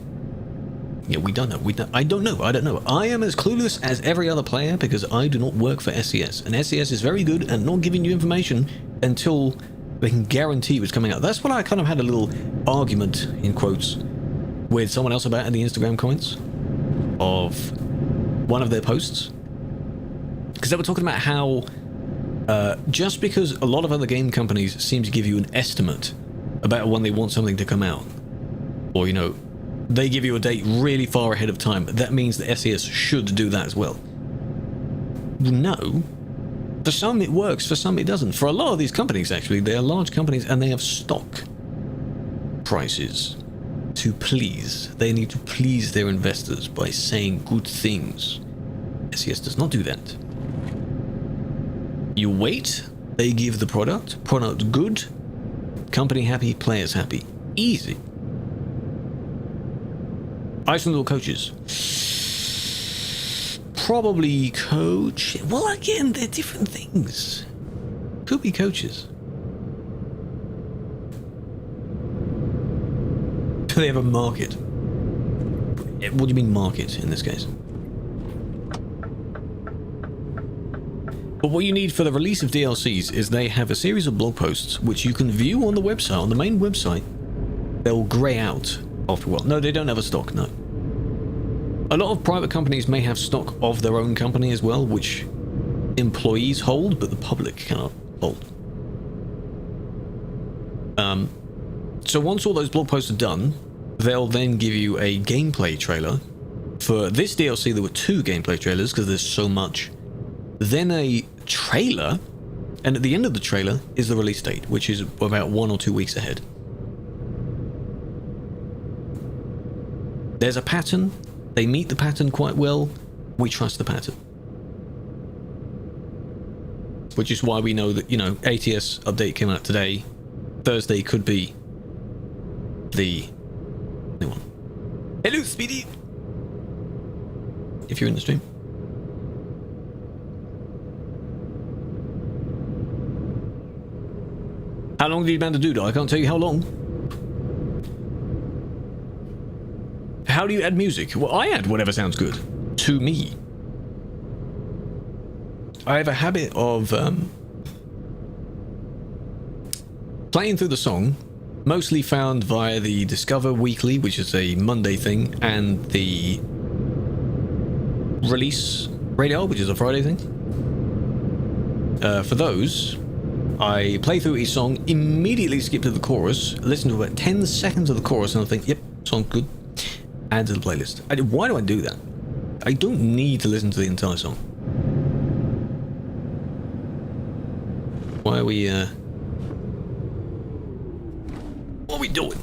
Yeah, we don't know. I don't know. I am as clueless as every other player because I do not work for SCS. And SCS is very good at not giving you information until they can guarantee what's coming out. That's what I kind of had a little argument, in quotes, with someone else about in the Instagram comments of one of their posts. Because they were talking about how just because a lot of other game companies seem to give you an estimate about when they want something to come out, or, you know, they give you a date really far ahead of time, that means that SES should do that as well. No. For some it works, for some it doesn't. For a lot of these companies, actually, they are large companies and they have stock prices to please. They need to please their investors by saying good things. SES does not do that. You wait, they give the product good, company happy, players happy. Easy. Iceland or coaches? Probably coach. Well, again, they're different things. Could be coaches. Do they have a market? What do you mean market in this case? But what you need for the release of DLCs is they have a series of blog posts which you can view on the website, on the main website. They'll grey out after a while. No, they don't have a stock, no. A lot of private companies may have stock of their own company as well, which employees hold, but the public cannot hold. So once all those blog posts are done, they'll then give you a gameplay trailer. For this DLC, there were 2 gameplay trailers because there's so much. Then a trailer, and at the end of the trailer is the release date, which is about 1 or 2 weeks ahead. There's a pattern. They meet the pattern quite well. We trust the pattern. Which is why we know that, you know, ATS update came out today. Thursday could be the new one. Hello, Speedy! If you're in the stream. How long did you man to do that? I can't tell you how long. How do you add music? Well, I add whatever sounds good to me. I have a habit of playing through the song, mostly found via the Discover Weekly, which is a Monday thing, and the Release Radio, which is a Friday thing. For those, I play through each song, immediately skip to the chorus, listen to about 10 seconds of the chorus, and I think, yep, song's good. Add to the playlist. Why do I do that? I don't need to listen to the entire song. Why are we, what are we doing?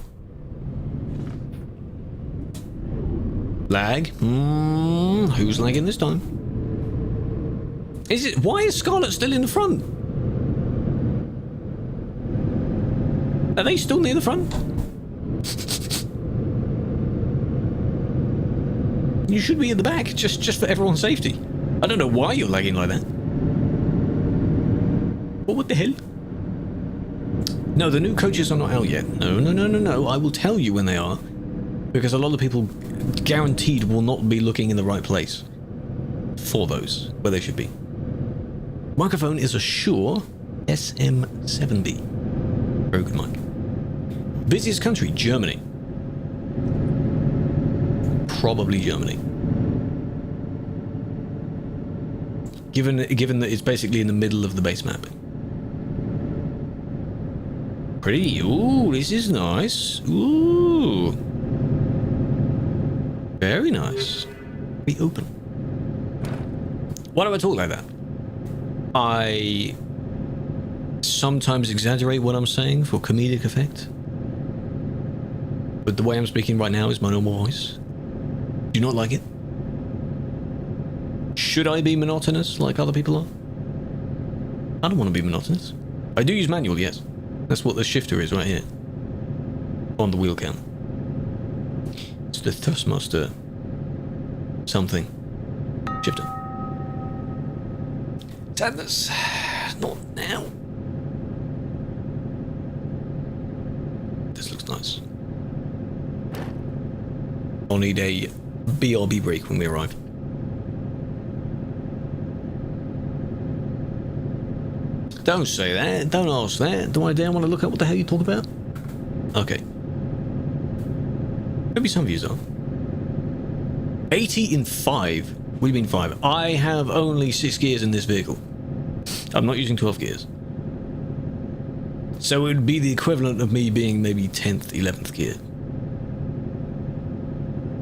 Lag? Who's lagging this time? Why is Scarlet still in the front? Are they still near the front? You should be in the back, just for everyone's safety. I don't know why you're lagging like that. What the hell? No, the new coaches are not out yet. No. I will tell you when they are. Because a lot of people guaranteed will not be looking in the right place for those, where they should be. Microphone is a Shure SM7B. Very good mic. Busiest country, Germany. Probably Germany. Given that it's basically in the middle of the base map. Pretty. Ooh, this is nice. Ooh. Very nice. Be open. Why do I talk like that? I sometimes exaggerate what I'm saying for comedic effect. But the way I'm speaking right now is my normal voice. Do you not like it? Should I be monotonous like other people are? I don't want to be monotonous. I do use manual, yes. That's what the shifter is right here. On the wheel cam. It's the Thrustmaster something. Shifter. Sadness. Not now. This looks nice. I'll need a BRB break when we arrive. Don't say that. Don't ask that. Do I dare want to look up what the hell you talk about? Okay. Maybe some views are. 80 in 5. What do you mean 5? I have only 6 gears in this vehicle. I'm not using 12 gears. So it would be the equivalent of me being maybe 10th, 11th gear.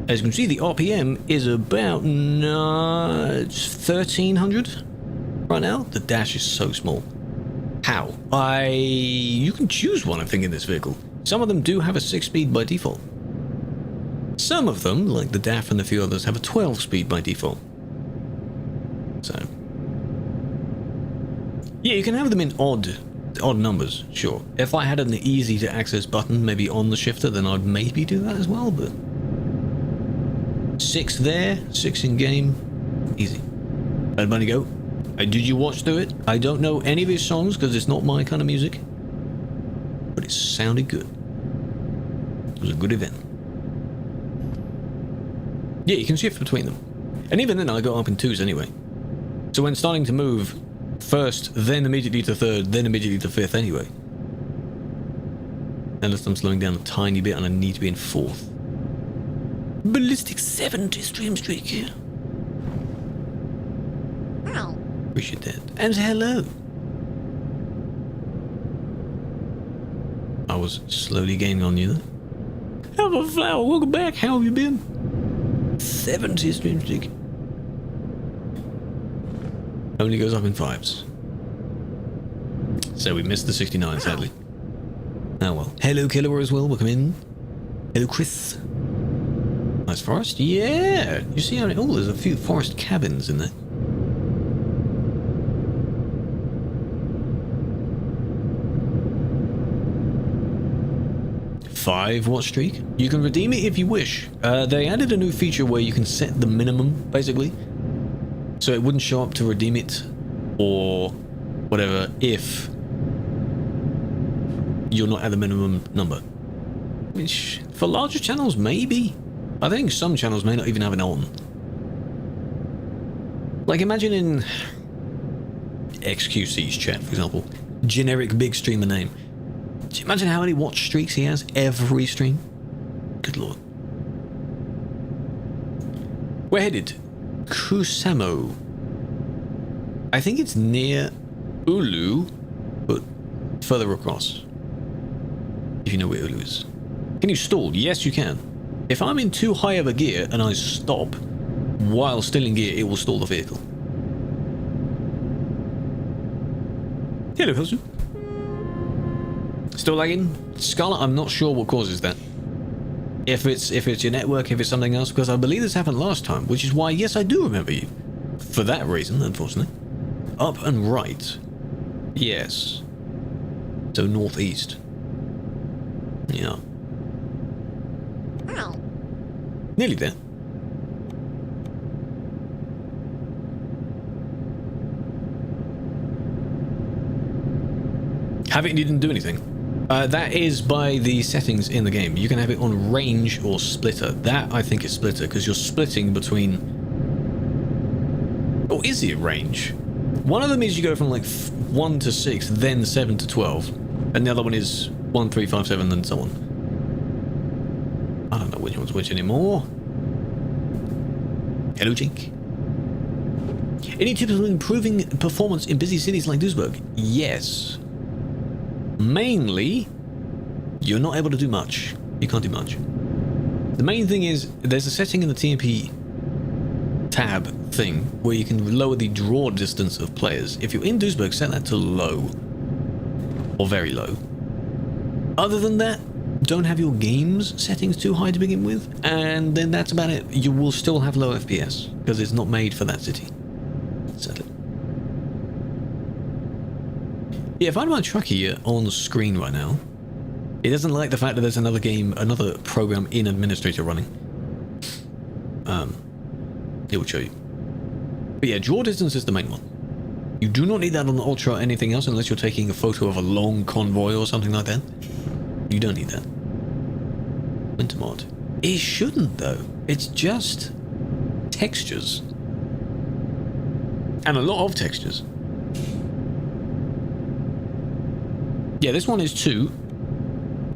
As you can see, the RPM is about 1300 right now. The dash is so small. How? You can choose one, I think, in this vehicle. Some of them do have a 6-speed by default. Some of them, like the DAF and a few others, have a 12-speed by default. So, yeah, you can have them in odd numbers, sure. If I had an easy-to-access button, maybe on the shifter, then I'd maybe do that as well, but 6 there, 6 in-game, easy. Let money go. Did you watch through it? I don't know any of his songs because it's not my kind of music, but it sounded good. It was a good event. Yeah, you can shift between them. And even then I got up in 2s anyway. So when starting to move, first, then immediately to 3rd, then immediately to 5th anyway. Unless I'm slowing down a tiny bit and I need to be in 4th. Ballistic 70 stream streak here. Appreciate that. And hello. I was slowly gaining on you there. Have a flower, welcome back. How have you been? 70 stream streak. Only goes up in 5s. So we missed the 69, sadly. Oh well. Hello, Killer, as well. Welcome in. Hello, Chris. Nice forest. Yeah. You see how? Oh, there's a few forest cabins in there. 5 watch streak. You can redeem it if you wish. They added a new feature where you can set the minimum, basically. So it wouldn't show up to redeem it or whatever if you're not at the minimum number. Which, for larger channels, maybe. I think some channels may not even have it on. Like, imagine in XQC's chat, for example, generic big streamer name. Do you imagine how many watch streaks he has every stream? Good lord. We're headed Kusamo. I think it's near Ulu, but further across. If you know where Ulu is. Can you stall? Yes, you can. If I'm in too high of a gear and I stop while still in gear, it will stall the vehicle. Hello, Hilsu. Still lagging? Scarlet, I'm not sure what causes that. If it's your network, if it's something else, because I believe this happened last time, which is why, yes, I do remember you. For that reason, unfortunately. Up and right. Yes. So northeast. Yeah. Nearly there. Have it and you didn't do anything. That is by the settings in the game. You can have it on range or splitter. That, I think, is splitter, because you're splitting between... Or is it range? One of them is you go from like 1 to 6, then 7 to 12. And the other one is 1, 3, 5, 7, and so on. I don't know which one's which anymore. Hello, Jake. Any tips on improving performance in busy cities like Duisburg? Yes. Mainly, you're not able to do much. You can't do much. The main thing is, there's a setting in the TMP tab thing where you can lower the draw distance of players. If you're in Duisburg, set that to low. Or very low. Other than that, don't have your game's settings too high to begin with, and then that's about it. You will still have low FPS, because it's not made for that city. Sadly. Yeah, if I had my truck here on screen right now, it doesn't like the fact that there's another game, another program in Administrator running. It will show you. But yeah, draw distance is the main one. You do not need that on the Ultra or anything else unless you're taking a photo of a long convoy or something like that. You don't need that. Winter mod. It shouldn't though. It's just textures. And a lot of textures. Yeah, this one is to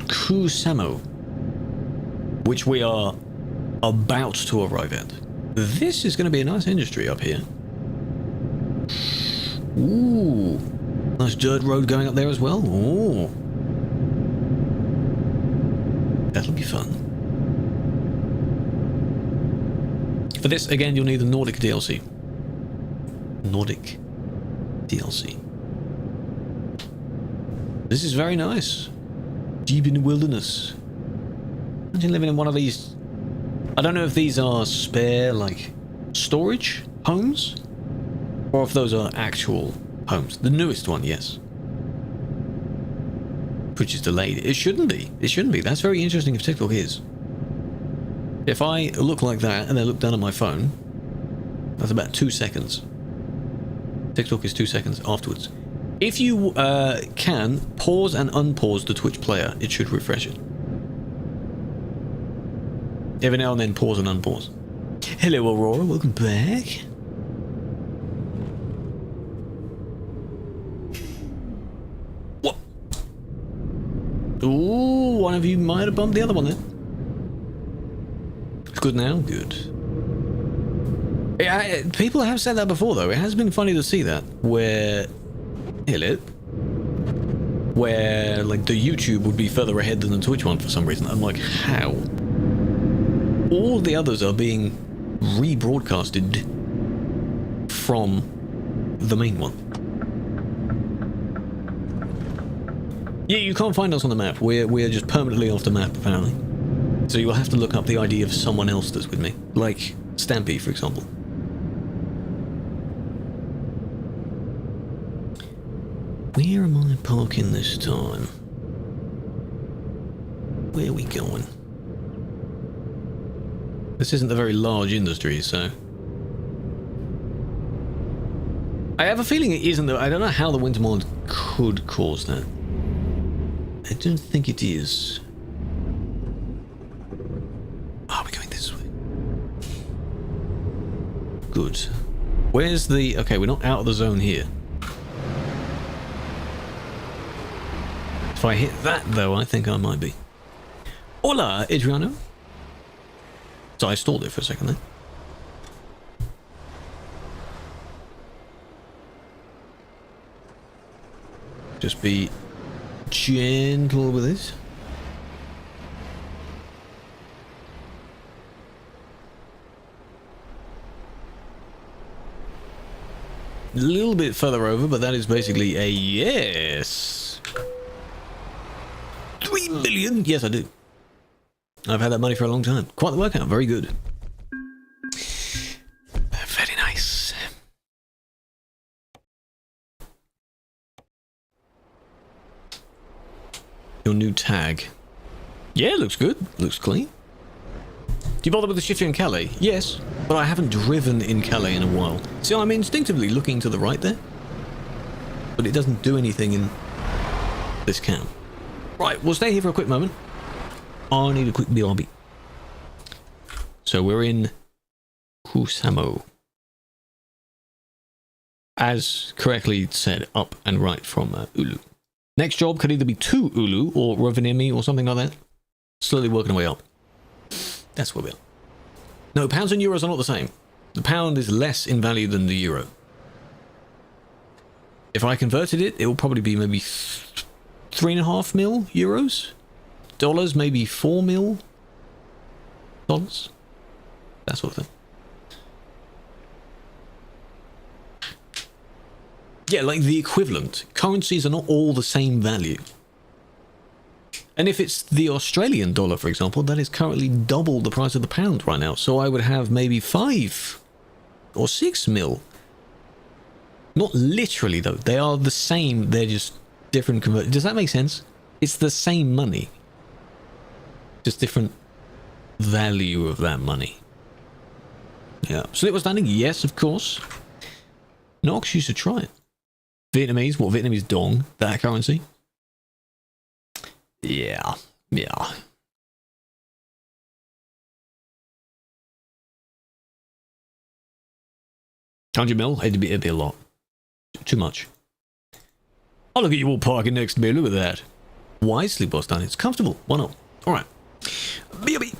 Kusamo, which we are about to arrive at. This is going to be a nice industry up here. Ooh, nice dirt road going up there as well. Ooh, that'll be fun. For this, again, you'll need the Nordic DLC. Nordic DLC. This is very nice. Deep in the wilderness. Imagine living in one of these. I don't know if these are spare, like, storage homes, or if those are actual homes. The newest one, yes. Which is delayed. It shouldn't be. It shouldn't be. That's very interesting if TikTok is. If I look like that and then look down at my phone, that's about 2 seconds. TikTok is 2 seconds afterwards. If you can, pause and unpause the Twitch player. It should refresh it. Every now and then, pause and unpause. Hello, Aurora. Welcome back. What? Ooh, one of you might have bumped the other one then. It's good now? Good. Yeah, people have said that before, though. It has been funny to see that, where... Hello. Where, like, the YouTube would be further ahead than the Twitch one for some reason. I'm like, how? All the others are being rebroadcasted from the main one. Yeah, you can't find us on the map. We're just permanently off the map, apparently. So you'll have to look up the ID of someone else that's with me. Like Stampy, for example. Where am I parking this time? Where are we going? This isn't a very large industry, so... I have a feeling it isn't, though. I don't know how the winter mod could cause that. I don't think it is. Are we going this way? Good. Where's the... Okay, we're not out of the zone here. If I hit that, though, I think I might be. Hola, Adriano. So I stalled it for a second there. Just be gentle with it. A little bit further over, but that is basically a yes. 3 million? Yes, I do. I've had that money for a long time. Quite the workout. Very good. Very nice. Your new tag. Yeah, looks good. Looks clean. Do you bother with the shifter in Calais? Yes, but I haven't driven in Calais in a while. See, I'm instinctively looking to the right there, but it doesn't do anything in this cam. Right, we'll stay here for a quick moment. I need a quick BRB. So we're in Kusamo. As correctly said, up and right from Ulu. Next job could either be to Ulu or Rovaniemi or something like that. Slowly working our way up. That's where we are. No, pounds and euros are not the same. The pound is less in value than the euro. If I converted it, it will probably be maybe 3.5 mil euros. Dollars, maybe 4 mil dollars. That sort of thing. Yeah, like the equivalent. Currencies are not all the same value. And if it's the Australian dollar, for example, that is currently double the price of the pound right now. So I would have maybe 5 or 6 mil. Not literally, though. They are the same. They're just different convert. Does that make sense? It's the same money. Just different value of that money. Yeah. Slip was standing? Yes, of course. Nox, you should try it. Vietnamese? What, Vietnamese dong? That currency? Yeah. Yeah. 100 mil? It'd be a lot. Too much. Oh, look at you all parking next to me. Look at that. Wisely, boss done. It's comfortable. Why not? Alright. B.O.B.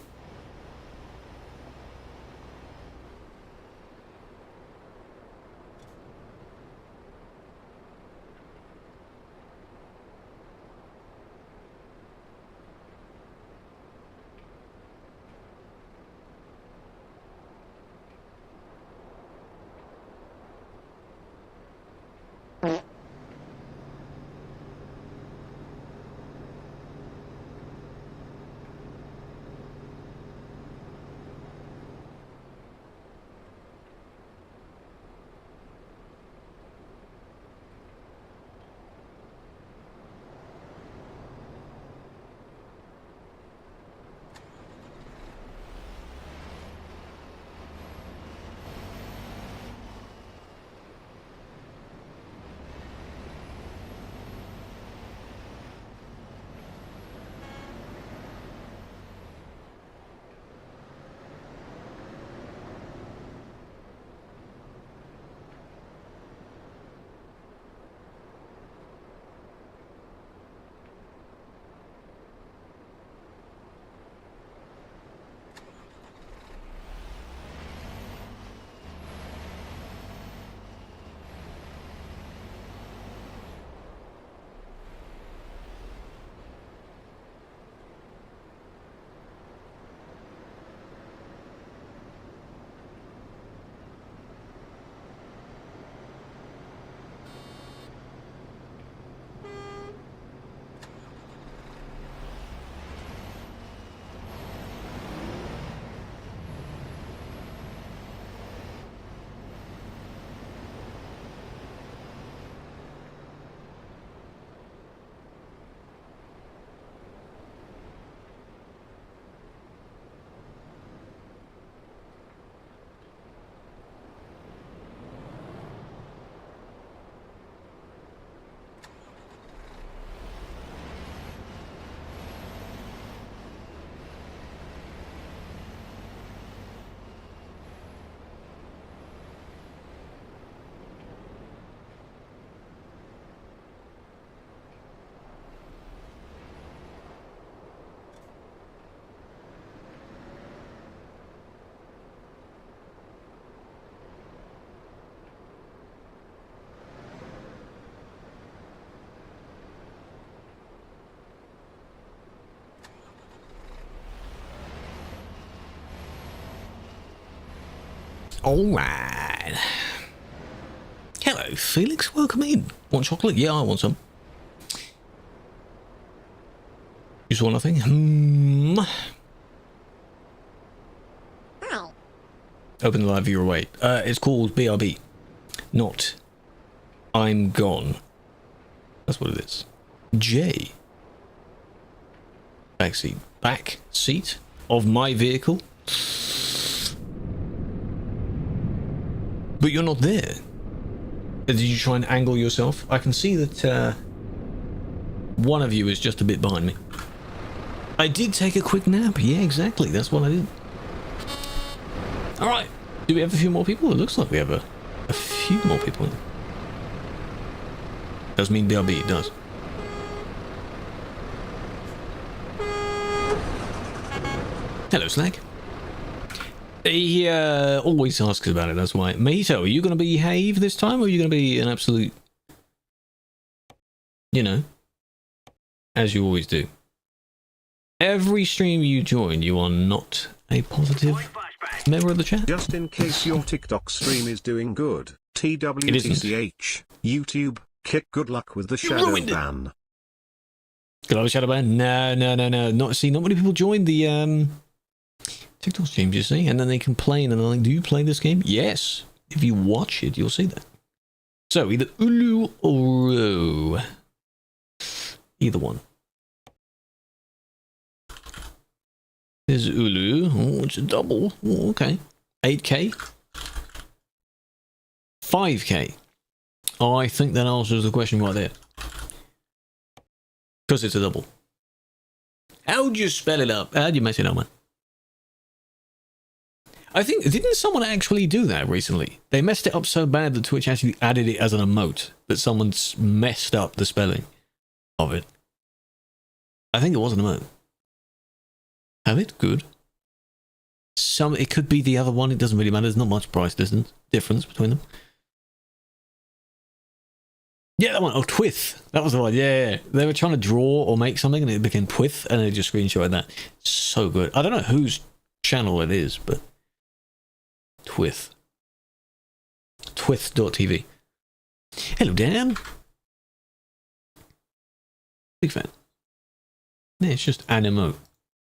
Alright. Hello, Felix. Welcome in. Want chocolate? Yeah, I want some. You saw nothing? Open the live viewer away. It's called BRB. Not I'm gone. That's what it is. J. Backseat. Back seat of my vehicle. But you're not there. Did you try and angle yourself? I can see that one of you is just a bit behind me. I did take a quick nap. Yeah, exactly. That's what I did. Alright. Do we have a few more people? It looks like we have a few more people. Does mean BRB, it does. Hello, Slag. He always asks about it, that's why. Mito, are you going to behave this time, or are you going to be an absolute... You know, as you always do. Every stream you join, you are not a positive member of the chat. Just in case your TikTok stream is doing good, TWTCH, YouTube, kick good luck with the shadow ban. Good luck with shadow ban? No. Not many people join the TikTok streams, you see, and then they complain and they're like, do you play this game? Yes. If you watch it, you'll see that. So, either Ulu or Ro. Either one. There's Ulu. Oh, it's a double. Oh, okay. 8k. 5k. Oh, I think that answers the question right there. Because it's a double. How'd you spell it up? How'd you mess it up, man? I think, didn't someone actually do that recently? They messed it up so bad that Twitch actually added it as an emote. That someone's messed up the spelling of it. I think it was an emote. Have it? Good. It could be the other one. It doesn't really matter. There's not much price difference between them. Yeah, that one. Oh, Twith. That was the one. Yeah. They were trying to draw or make something and it became Twith and they just screenshotted that. So good. I don't know whose channel it is, but Twith. Twith.tv. Hello, Dan. Big fan. Yeah, it's just an emote.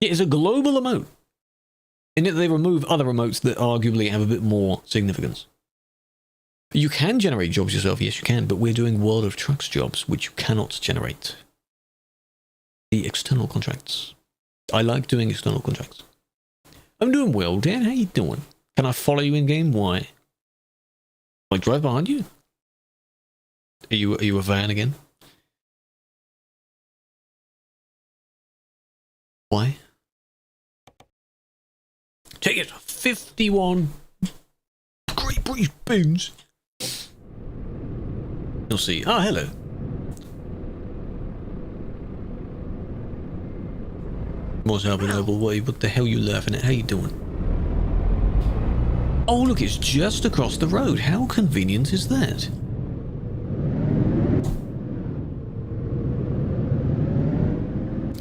Yeah, it's a global emote. In it, they remove other emotes that arguably have a bit more significance. You can generate jobs yourself, yes you can, but we're doing World of Trucks jobs, which you cannot generate. The external contracts. I like doing external contracts. I'm doing well, Dan. How you doing? Can I follow you in game? Why? Like drive behind you? Are you a van again? Why? Take it. 51 Great British Boons. You'll see. Oh, hello. What's up, Noble? What the hell are you laughing at? How you doing? Oh, look, it's just across the road. How convenient is that?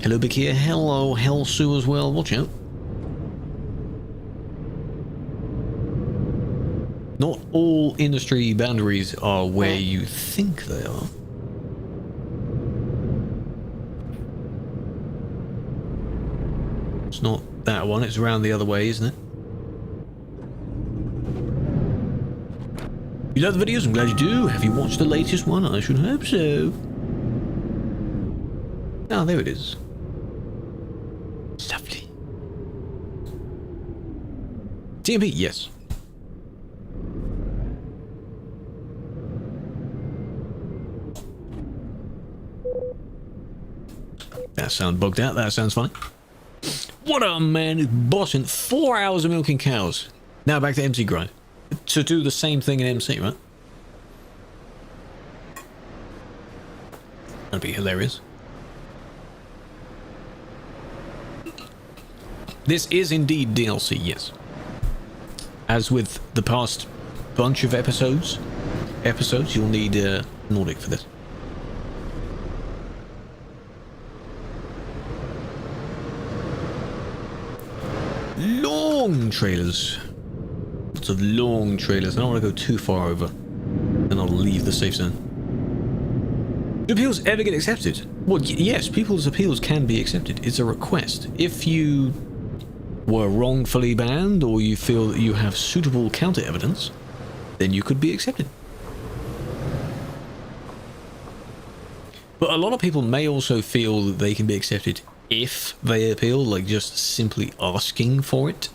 Hello, Big here. Hello, Hellsue as well. Watch out. Not all industry boundaries are where you think they are. It's not that one, it's around the other way, isn't it? You love the videos? I'm glad you do. Have you watched the latest one? I should hope so. Oh, there it is. Lovely. TMP, yes. That sound bugged out. That sounds funny. What a man is bossing 4 hours of milking cows. Now back to MC grind. To do the same thing in MC, right? That'd be hilarious. This is indeed DLC, yes. As with the past bunch of episodes, you'll need Nordic for this. Long trailers. lots of long trailers. I don't want to go too far over. Then I'll leave the safe zone. Do appeals ever get accepted? Well, yes, people's appeals can be accepted. It's a request. If you were wrongfully banned or you feel that you have suitable counter evidence, then you could be accepted. But a lot of people may also feel that they can be accepted if they appeal, like just simply asking for it.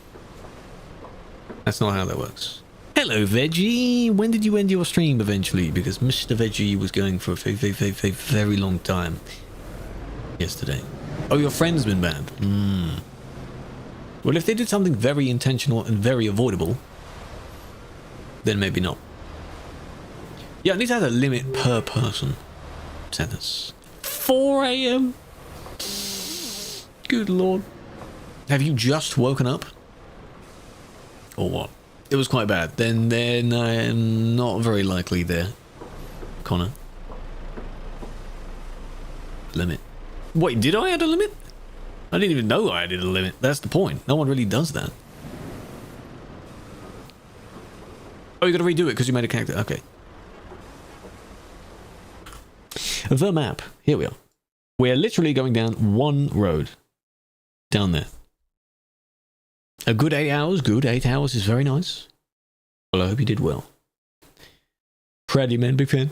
That's not how that works. Hello, Veggie. When did you end your stream eventually? Because Mr. Veggie was going for a very long time yesterday. Oh, your friend's been banned. Well, if they did something very intentional and very avoidable, then maybe not. Yeah, I need to have a limit per person. Tennis. 4 a.m. Good lord. Have you just woken up? Or what? It was quite bad. Then I am not very likely there. Connor. Limit. Wait, did I add a limit? I didn't even know I added a limit. That's the point. No one really does that. Oh, you gotta redo it because you made a character. Okay. The map. Here we are. We're literally going down one road. Down there. A good 8 hours. Good 8 hours is very nice. Well, I hope you did well. Proud of you, man. Big fan.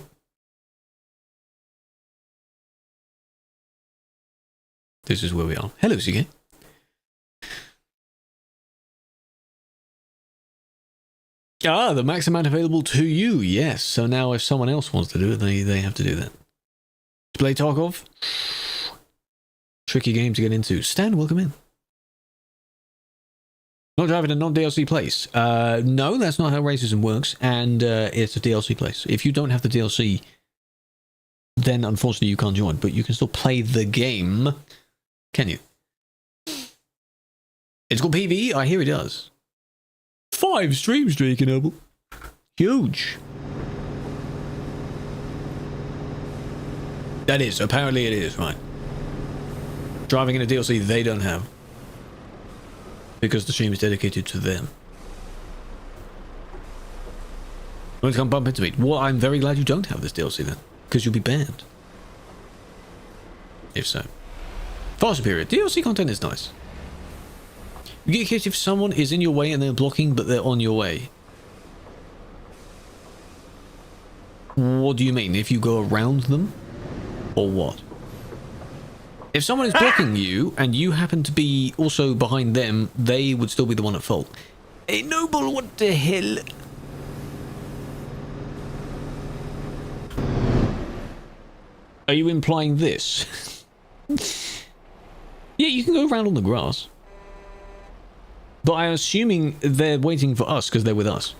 This is where we are. Hello, CK. Ah, the max amount available to you. Yes. So now if someone else wants to do it, they have to do that. To play Tarkov? Tricky game to get into. Stan, welcome in. Not driving a non-DLC place. No, that's not how racism works, and it's a DLC place. If you don't have the DLC, then unfortunately you can't join, but you can still play the game. Can you? It's called PvE? I hear it does. 5 stream streak, Noble. Huge. That is. Apparently it is, right. Driving in a DLC they don't have. Because the stream is dedicated to them. Don't come bump into me. Well, I'm very glad you don't have this DLC then. Because you'll be banned. If so. Far superior. DLC content is nice. You get kicked if someone is in your way and they're blocking, but they're on your way. What do you mean? If you go around them? Or what? If someone is blocking you, and you happen to be also behind them, they would still be the one at fault. Hey, Noble, what the hell? Are you implying this? Yeah, you can go around on the grass. But I'm assuming they're waiting for us because they're with us.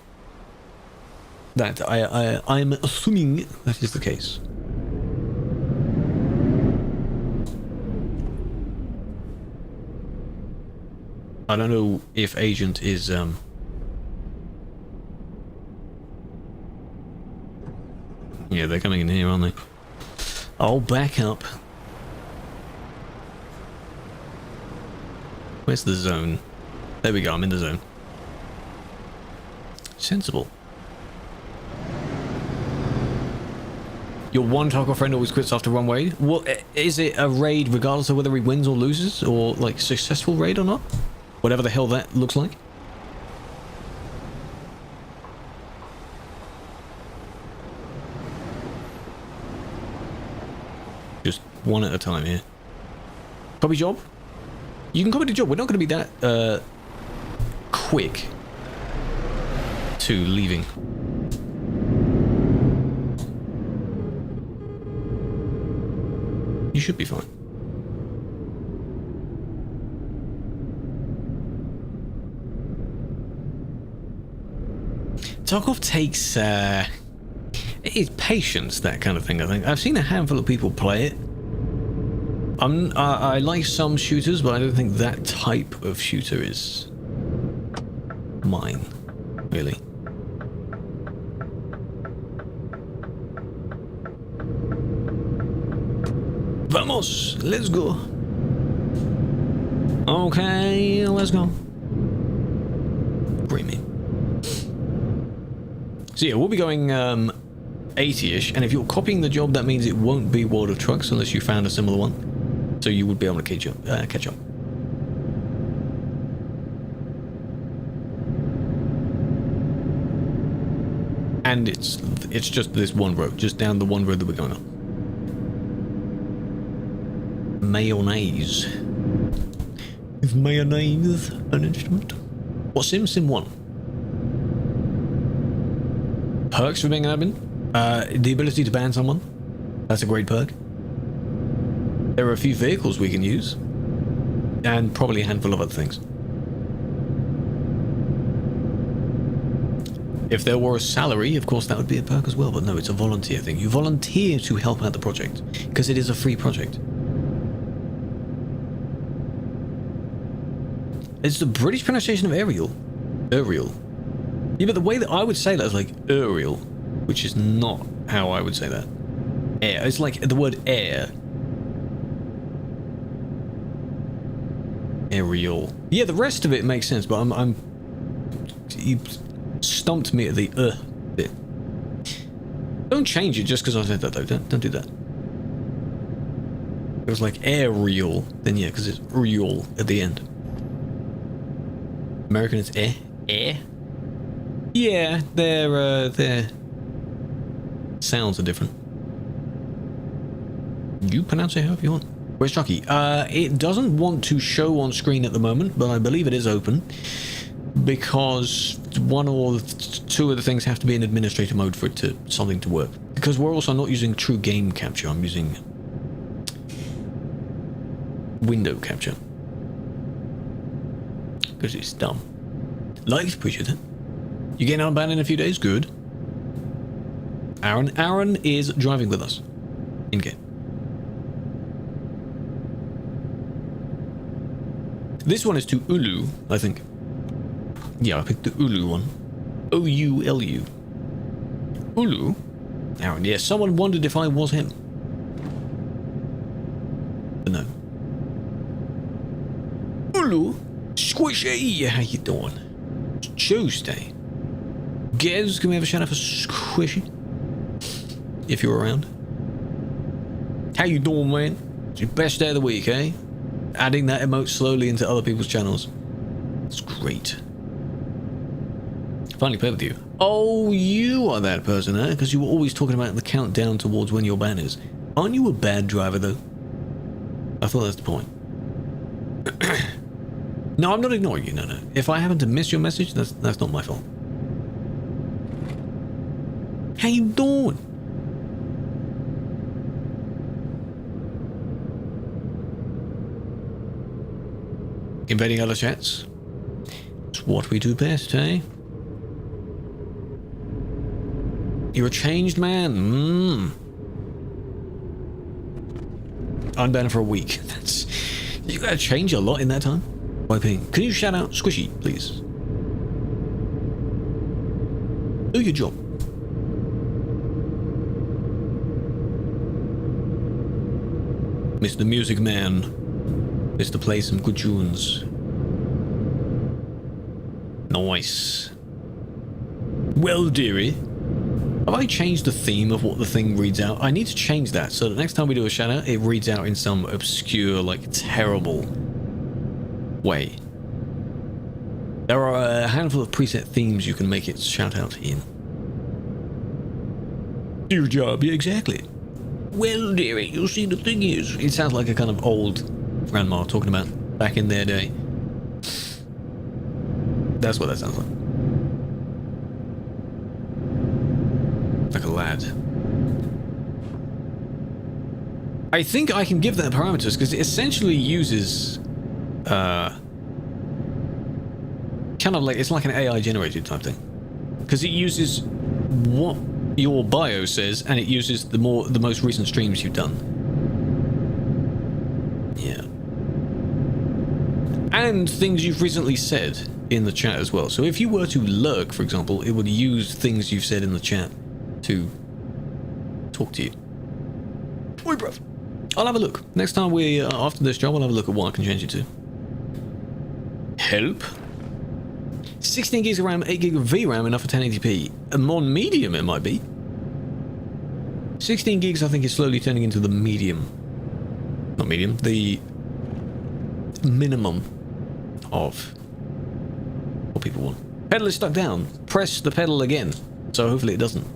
I'm assuming that is the case. I don't know if agent is yeah, they're coming in here, aren't they? I'll back up. Where's the zone? There we go, I'm in the zone. Sensible. Your one taco friend always quits after one raid? Well, is it a raid regardless of whether he wins or loses? Or, like, successful raid or not? Whatever the hell that looks like. Just one at a time here. Copy job? You can copy the job. We're not going to be that, quick to leaving. You should be fine. Tarkov takes, it is patience, that kind of thing, I think. I've seen a handful of people play it. I like some shooters, but I don't think that type of shooter is mine, really. Vamos, let's go. Okay, let's go. Bring me. So yeah, we'll be going 80-ish, and if you're copying the job, that means it won't be World of Trucks unless you found a similar one. So you would be able to catch up. And it's just this one road, just down the one road that we're going on. Mayonnaise. Is mayonnaise an instrument? What Sim? Sim 1. Perks for being an admin? The ability to ban someone. That's a great perk. There are a few vehicles we can use. And probably a handful of other things. If there were a salary, of course that would be a perk as well, but no, it's a volunteer thing. You volunteer to help out the project, because it is a free project. It's the British pronunciation of Ariel. Ariel. Yeah, but the way that I would say that is like Ariel, which is not how I would say that. Air. It's like the word air. Ariel. Yeah, the rest of it makes sense, but you stumped me at the bit. Don't change it just because I said that though. Don't do that. It was like aerial, then yeah, because it's real at the end. American is air. Yeah, their sounds are different. You pronounce it however you want. Where's Chucky? It doesn't want to show on screen at the moment, but I believe it is open. Because one or two of the things have to be in administrator mode for it to something to work. Because we're also not using true game capture, I'm using window capture. Because it's dumb. Like, appreciate it. You getting out in a few days? Good. Aaron is driving with us. In game. This one is to Ulu, I think. Yeah, I picked the Ulu one. O-U-L-U. Ulu? Aaron, yeah, someone wondered if I was him. But no. Ulu? Squishy! How you doing? It's Tuesday. Gez, can we have a shout out for Squishy? If you're around. How you doing, man? It's your best day of the week, eh? Adding that emote slowly into other people's channels. It's great. Finally played with you. Oh, you are that person, eh? Because you were always talking about the countdown towards when your ban is. Aren't you a bad driver, though? I thought that's the point. No, I'm not ignoring you, no. If I happen to miss your message, that's not my fault. How you doing? Invading other chats? It's what we do best, eh? You're a changed man. Unbanned for a week. You gotta change a lot in that time. Wiping. Can you shout out Squishy, please? Do your job. Mr. Music Man. Mr. Play some good tunes. Nice. Well, dearie. Have I changed the theme of what the thing reads out? I need to change that so that next time we do a shout out, it reads out in some obscure, like, terrible way. There are a handful of preset themes you can make it shout out in. Do your job, yeah, exactly. Well, dearie, you see, the thing is... It sounds like a kind of old grandma talking about back in their day. That's what that sounds like. Like a lad. I think I can give that parameters because it essentially uses kind of like, it's like an AI generated type thing, because it uses what your bio says and it uses the most recent streams you've done. Yeah. And things you've recently said in the chat as well. So if you were to lurk, for example, it would use things you've said in the chat to talk to you. Oi, bruv. I'll have a look. Next time after this job, I'll have a look at what I can change it to. Help. 16 gigs of RAM, 8 gig of VRAM, enough for 1080p. On medium, it might be. 16 gigs, I think, is slowly turning into the medium. Not medium, the minimum of what people want. Pedal is stuck down. Press the pedal again. So hopefully it doesn't.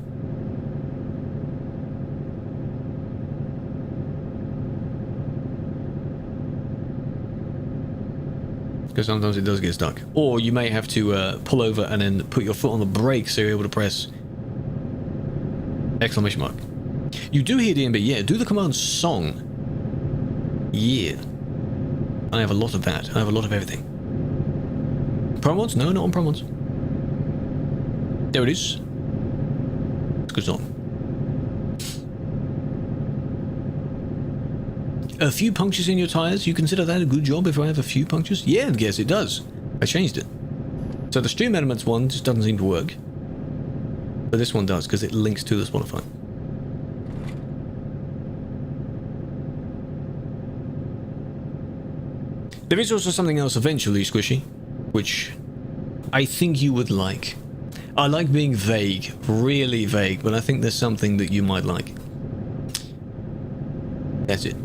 Because sometimes it does get stuck. Or you may have to pull over and then put your foot on the brake so you're able to press exclamation mark. You do hear DMB, yeah. Do the command song. Yeah. I have a lot of that. I have a lot of everything. Promos? No, not on promos. There it is. It's a good song. A few punctures in your tires? You consider that a good job if I have a few punctures? Yeah, yes, it does. I changed it. So the Stream Elements one just doesn't seem to work. But this one does, because it links to the Spotify. There is also something else eventually, Squishy, which I think you would like. I like being vague, really vague, but I think there's something that you might like. That's it.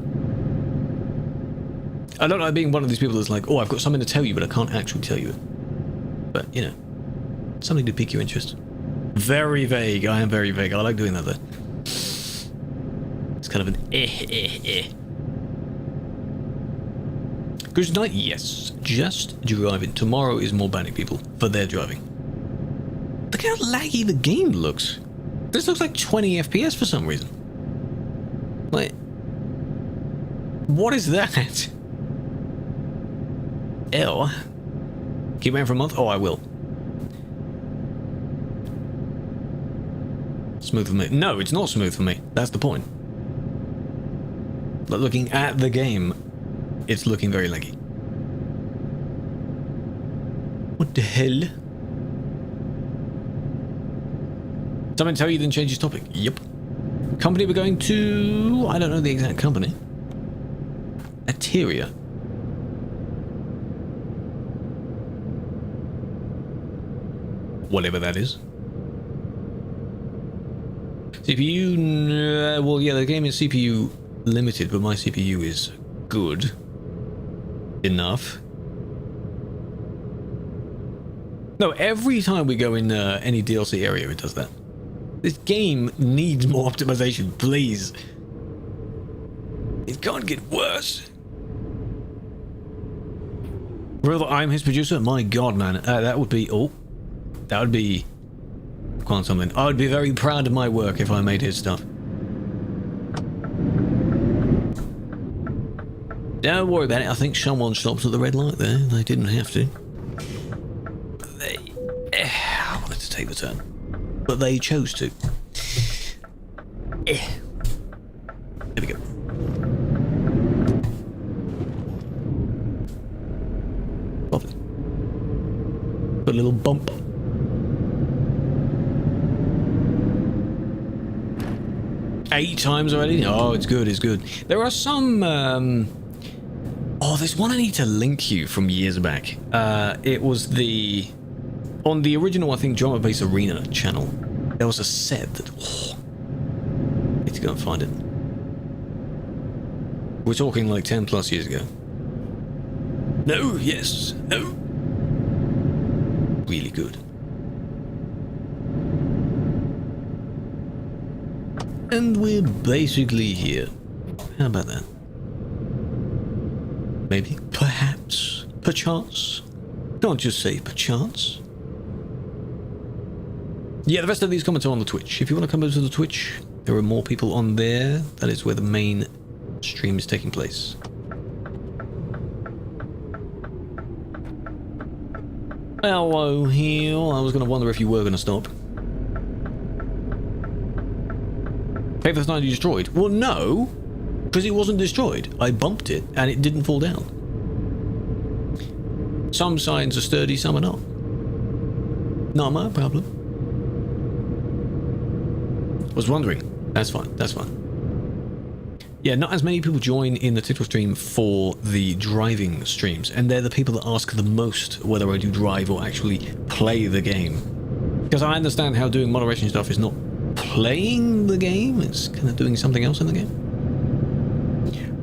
I don't like being one of these people that's like, oh, I've got something to tell you, but I can't actually tell you it. But, you know, something to pique your interest. Very vague. I am very vague. I like doing that, though. It's kind of an Good night, yes. Just driving. Tomorrow is more banning people for their driving. Look how laggy the game looks. This looks like 20 FPS for some reason. Like, what is that? Ew. Keep waiting for a month? Oh, I will. Smooth for me. No, it's not smooth for me. That's the point. But looking at the game, it's looking very laggy. What the hell? Someone tell you then change his topic? Yep. Company we're going to... I don't know the exact company. Ateria. Whatever that is. CPU... well, yeah, the game is CPU limited, but my CPU is good enough. No, every time we go in any DLC area, it does that. This game needs more optimization, please. It can't get worse. Really, I'm his producer? My god, man. That would be... oh. That would be... quite something. I would be very proud of my work if I made his stuff. Don't worry about it. I think someone stopped at the red light there. They didn't have to. I wanted to take the turn. But they chose to. There we go. Lovely. Put a little bump. Eight times already? Oh, it's good, it's good. There are some... oh, there's one I need to link you from years back. It was the... on the original, I think, Drama Bass Arena channel, there was a set that... oh, I need to go and find it. We're talking like 10 plus years ago. No, yes, no. Really good. And we're basically here. How about that? Maybe, perhaps, perchance. Don't just say perchance. Yeah, the rest of these comments are on the Twitch. If you want to come over to the Twitch, there are more people on there. That is where the main stream is taking place. Hello, Heel. I was going to wonder if you were going to stop. Paper's 90 destroyed. Well, no, because it wasn't destroyed. I bumped it and it didn't fall down. Some signs are sturdy, some are not. Not my problem. Was wondering. That's fine. That's fine. Yeah, not as many people join in the TikTok stream for the driving streams, and they're the people that ask the most whether I do drive or actually play the game. Because I understand how doing moderation stuff is not playing the game, it's kind of doing something else in the game.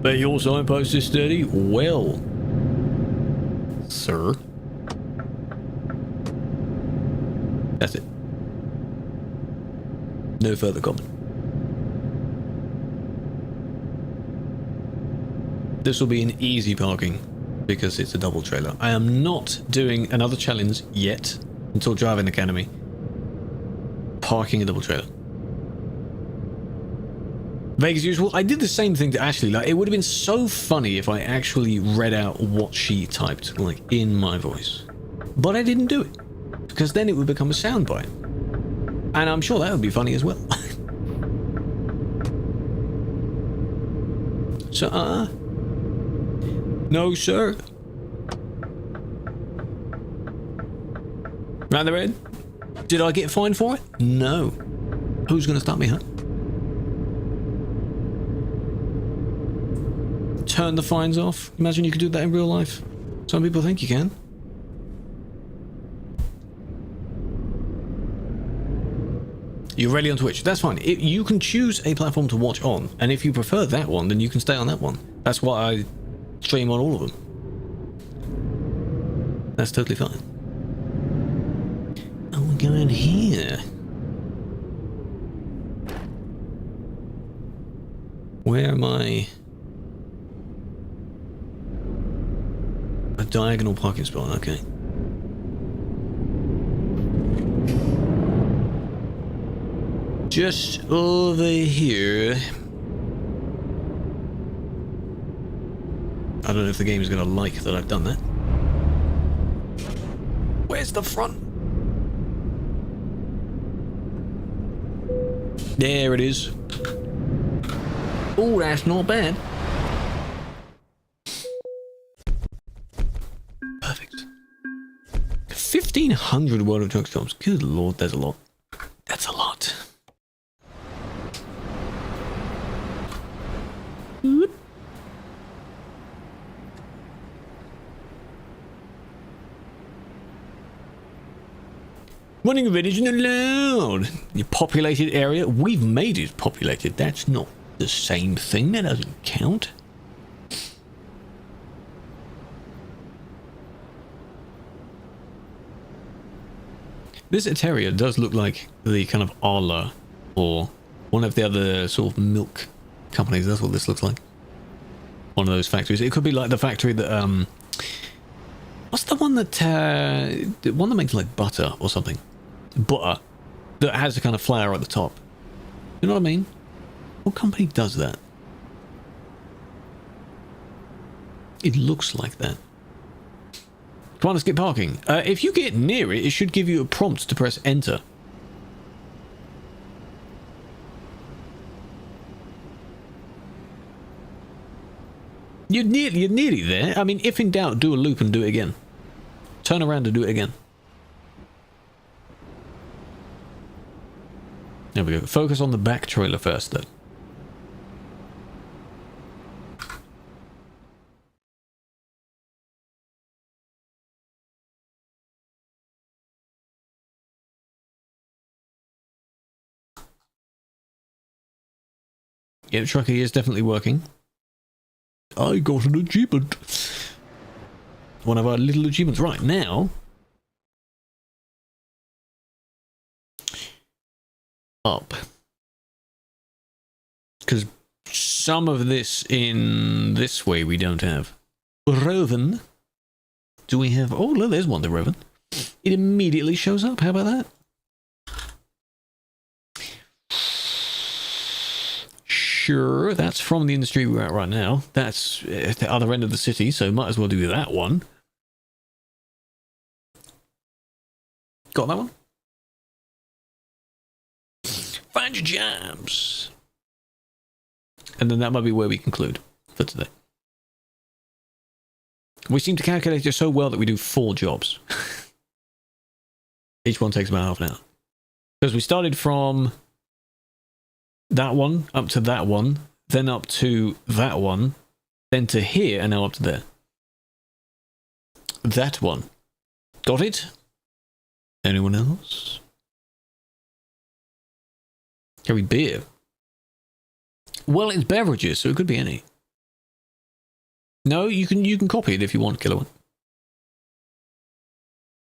But your signpost is steady? Well, sir. That's it. No further comment. This will be an easy parking because it's a double trailer. I am not doing another challenge yet until Driving Academy. Parking a double trailer. Vague as usual. I did the same thing to Ashley. Like, it would have been so funny if I actually read out what she typed, like, in my voice. But I didn't do it. Because then it would become a soundbite. And I'm sure that would be funny as well. So, no, sir. Round the red? Did I get fined for it? No. Who's going to stop me, huh? Turn the fines off? Imagine you could do that in real life. Some people think you can. You're ready on Twitch. That's fine. You can choose a platform to watch on, and if you prefer that one, then you can stay on that one. That's why I stream on all of them. That's totally fine. Oh, we're going here. Where am I? A diagonal parking spot, okay. Just over here. I don't know if the game is going to like that I've done that. Where's the front? There it is. Oh, that's not bad. Perfect. 1,500 World of Truck Stops. Good lord, there's a lot. That's a lot. Whoop. Running a village isn't allowed. Your populated area, we've made it populated. That's not the same thing. That doesn't count. This Eteria does look like the kind of Arla or one of the other sort of milk companies. That's what this looks like. One of those factories. It could be like the factory that what's the one that makes like butter or something? Butter that has a kind of flour at the top. You know what I mean? What company does that? It looks like that. Come on, let's get parking. If you get near it, it should give you a prompt to press enter. You're nearly there. I mean, if in doubt, do a loop and do it again. Turn around and do it again. There we go. Focus on the back trailer first, though. Yeah, the trucker is definitely working. I got an achievement. One of our little achievements. Right, now. Up. Because some of this in this way we don't have. Roven. Do we have... Oh, look, there's one to Roven. It immediately shows up. How about that? Sure, that's from the industry we're at right now. That's at the other end of the city, so might as well do that one. Got that one? Find your jobs. And then that might be where we conclude for today. We seem to calculate it so well that we do 4 jobs. Each one takes about half an hour. Because we started from... that one up to that one, then up to that one, then to here, and now up to there. That one. Got it? Anyone else? Carry beer. Well, it's beverages, so it could be any. No, you can copy it if you want, Kilowatt.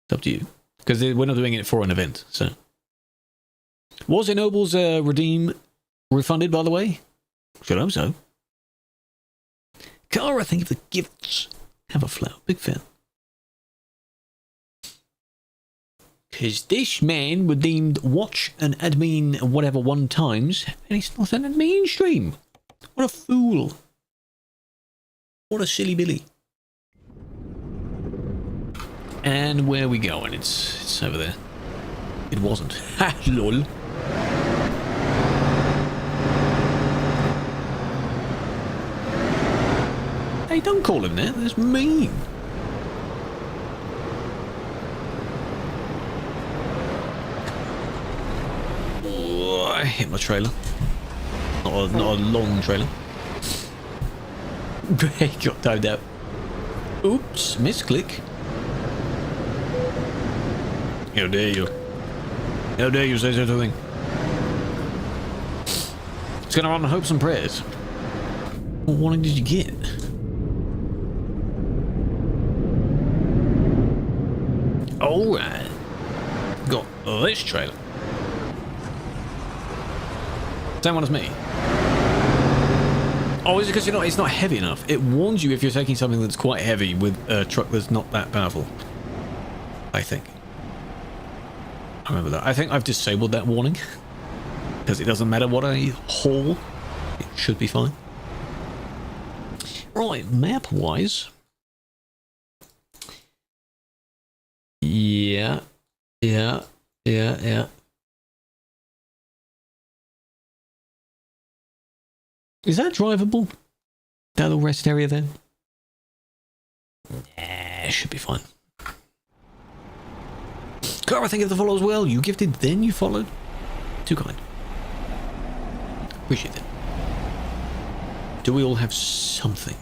It's up to you. Because we're not doing it for an event, so. Was Ennoble's redeem refunded, by the way? Should hope so. Cara, thank you for the gifts. Have a flower. Big fan. Because this man redeemed watch and admin whatever 1 times, and it's not an admin stream. What a fool. What a silly Billy. And where are we going? It's over there. It wasn't. Ha, lol. Hey, don't call him that. That's mean. Oh, I hit my trailer. Not a long trailer. Got dived out. Oops, misclick. How dare you? How dare you say such a thing? It's gonna run on hopes and prayers. What warning did you get? Alright. Got this trailer. Same one as me. Oh, is it because it's not heavy enough? It warns you if you're taking something that's quite heavy with a truck that's not that powerful. I think. I remember that. I think I've disabled that warning. Because it doesn't matter what I haul. It should be fine. Right, map-wise. Yeah. Is that drivable? That little rest area there? Nah, should be fine. Cara, thank you for the follow as well. You gifted, then you followed. Too kind. Appreciate it. Do we all have something?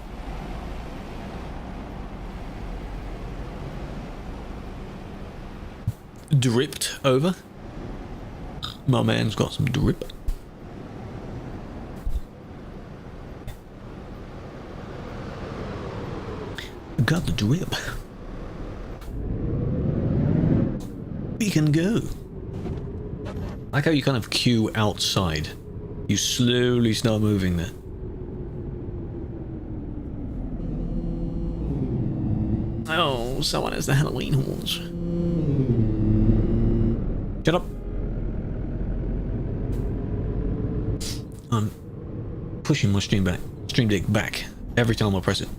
Dripped over. My man's got some drip. Got the drip. We can go. I like how you kind of queue outside. You slowly start moving there. Oh, someone has the Halloween horns. Shut up. I'm pushing my Stream Deck back every time I press it.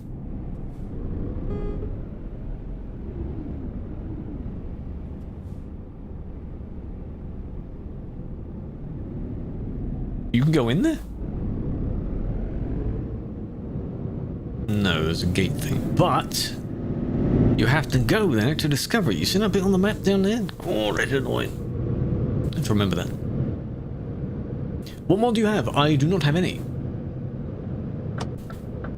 You can go in there? No, there's a gate thing. But you have to go there to discover it. You see that bit on the map down there? Oh, that's annoying. I have to remember that. What mod do you have? I do not have any.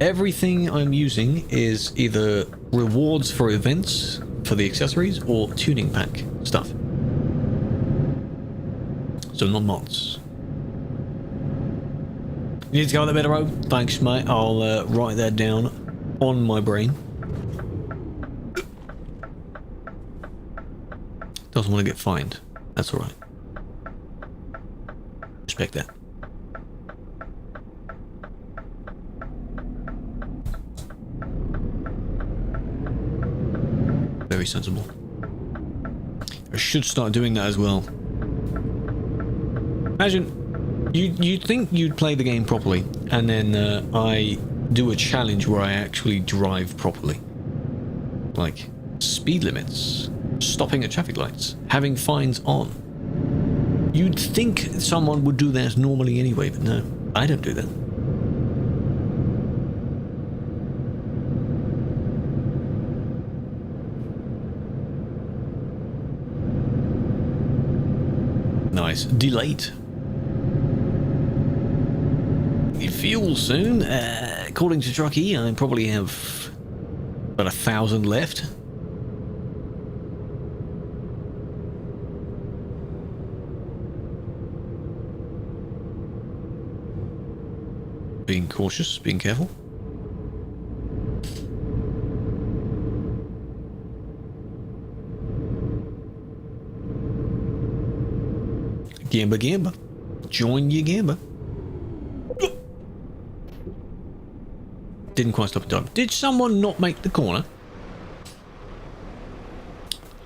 Everything I'm using is either rewards for events for the accessories or tuning pack stuff. So not mods. You need to go on the better road? Thanks, mate. I'll write that down on my brain. Doesn't want to get fined. That's alright. Respect that. Very sensible. I should start doing that as well. Imagine, you'd think you'd play the game properly, and then I do a challenge where I actually drive properly. Like, speed limits, stopping at traffic lights, having fines on. You'd think someone would do that normally anyway, but no, I don't do that. Nice. Delayed. fuel soon. According to Truckee, I probably have about 1,000 left. Being cautious, being careful. Gamba Gamba. Join your Gamba. Didn't quite stop in time. Did someone not make the corner?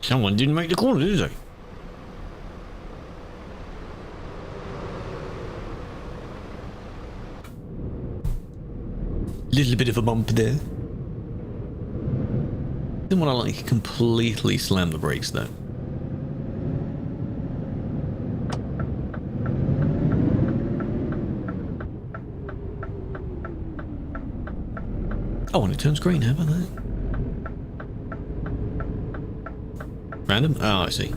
Someone didn't make the corner, did they? Little bit of a bump there. Didn't want to like completely slam the brakes though. Oh, and it turns green, how about that? Random? Oh, I see.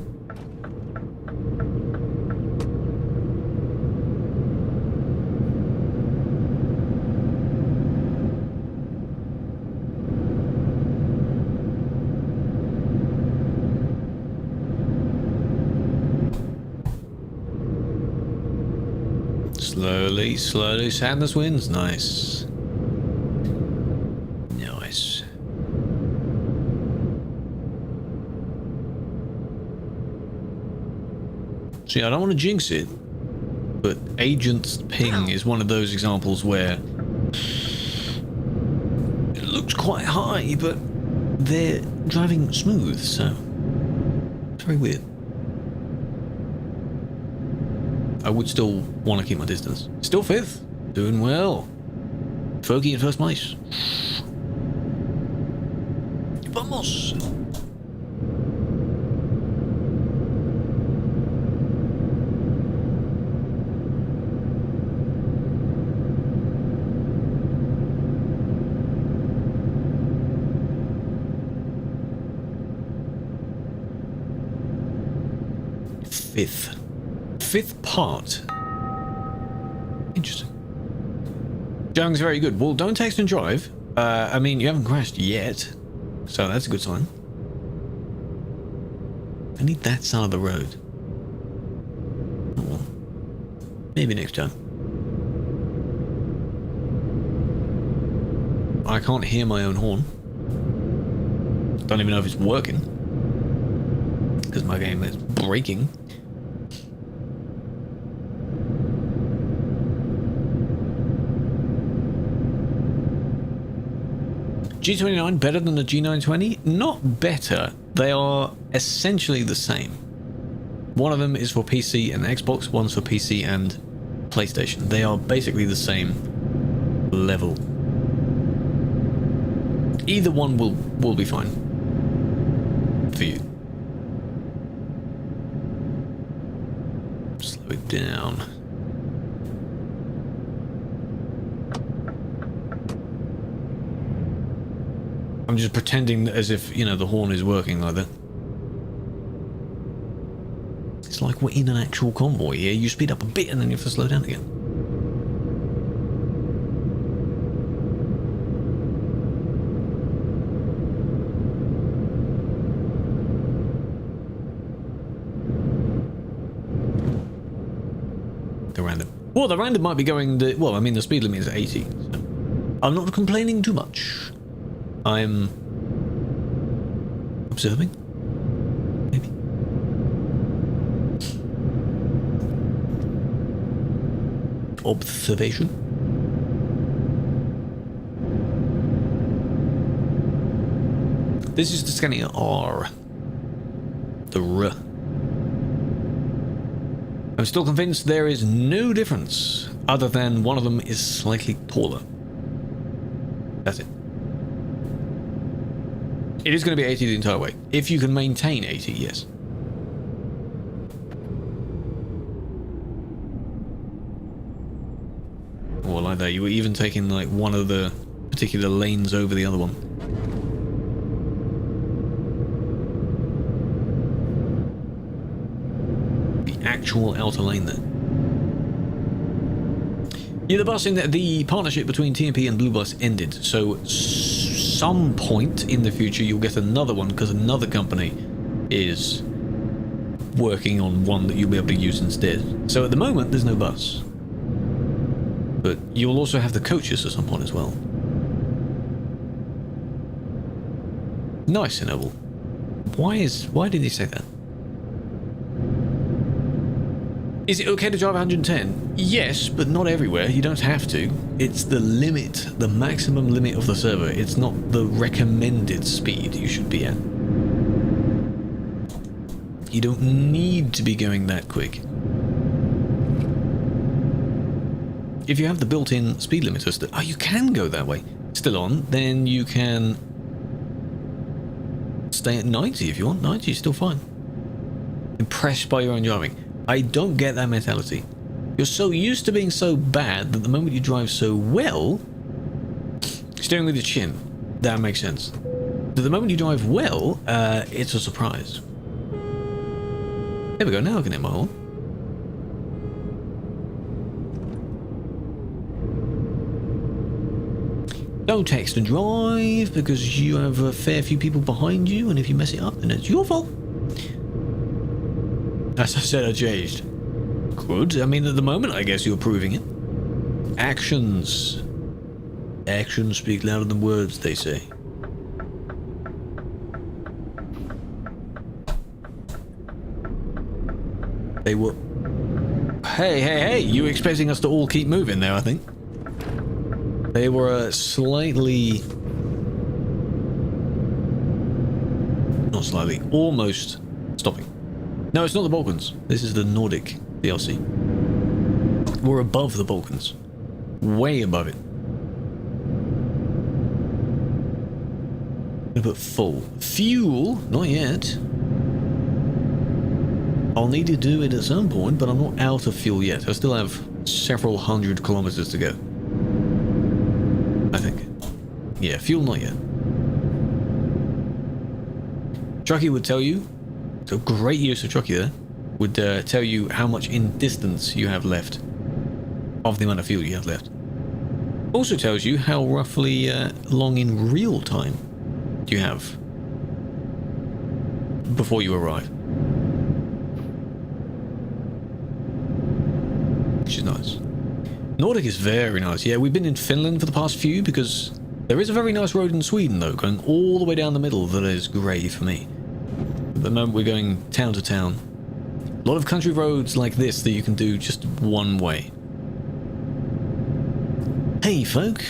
Slowly, slowly, sadness wins. Nice. Nice. See, I don't want to jinx it, but Agent's ping is one of those examples where it looks quite high, but they're driving smooth, so it's very weird. I would still want to keep my distance. Still fifth. Doing well. Fogey in first place. Vamos. Fifth part. Interesting. Jung's very good. Well, don't text and drive. I mean, you haven't crashed yet, so that's a good sign. I need that side of the road. Oh, well. Maybe next time. I can't hear my own horn. Don't even know if it's working, because my game is breaking. G29 better than the G920? Not better. They are essentially the same. One of them is for PC and Xbox, one's for PC and PlayStation. They are basically the same level. Either one will be fine for you. Slow it down. I'm just pretending as if, you know, the horn is working like that. It's like we're in an actual convoy here. You speed up a bit and then you have to slow down again. The random. Well, the random might be going the... Well, I mean, the speed limit is 80. So I'm not complaining too much. I'm observing, maybe. Observation. This is the Scania R. The R. I'm still convinced there is no difference other than one of them is slightly taller. That's it. It is going to be 80 the entire way. If you can maintain 80, yes. Or like that, you were even taking like one of the particular lanes over the other one. The actual outer lane there. Yeah, the bus in the partnership between TMP and Blue Bus ended. So some point in the future you'll get another one because another company is working on one that you'll be able to use instead. So at the moment there's no bus. But you'll also have the coaches at some point as well. Nice, Noble. Why did he say that? Is it okay to drive 110? Yes, but not everywhere. You don't have to. It's the limit, the maximum limit of the server. It's not the recommended speed you should be at. You don't need to be going that quick. If you have the built-in speed limiters that, oh, you can go that way, still on, then you can stay at 90 if you want. 90 is still fine. Impressed by your own driving. I don't get that mentality. You're so used to being so bad that the moment you drive so well, steering with your chin, that makes sense. But the moment you drive well, it's a surprise. There we go, now I can hit my horn. Don't text and drive because you have a fair few people behind you, and if you mess it up, then it's your fault. As I said, I changed. Good. I mean, at the moment, I guess you're proving it. Actions. Actions speak louder than words, they say. They were... Hey, you were expecting us to all keep moving there, I think. They were slightly... Not slightly, almost stopping. No, it's not the Balkans. This is the Nordic DLC. We're above the Balkans. Way above it. But full. Fuel? Not yet. I'll need to do it at some point, but I'm not out of fuel yet. I still have several hundred kilometers to go. I think. Yeah, fuel not yet. Trucky would tell you, so great use of Trucky there, would tell you how much in distance you have left of the amount of fuel you have left. Also tells you how roughly long in real time you have before you arrive. Which is nice. Nordic is very nice. Yeah, we've been in Finland for the past few because there is a very nice road in Sweden though, going all the way down the middle that is grey for me. At the moment we're going town to town. A lot of country roads like this that you can do just one way. Hey folk,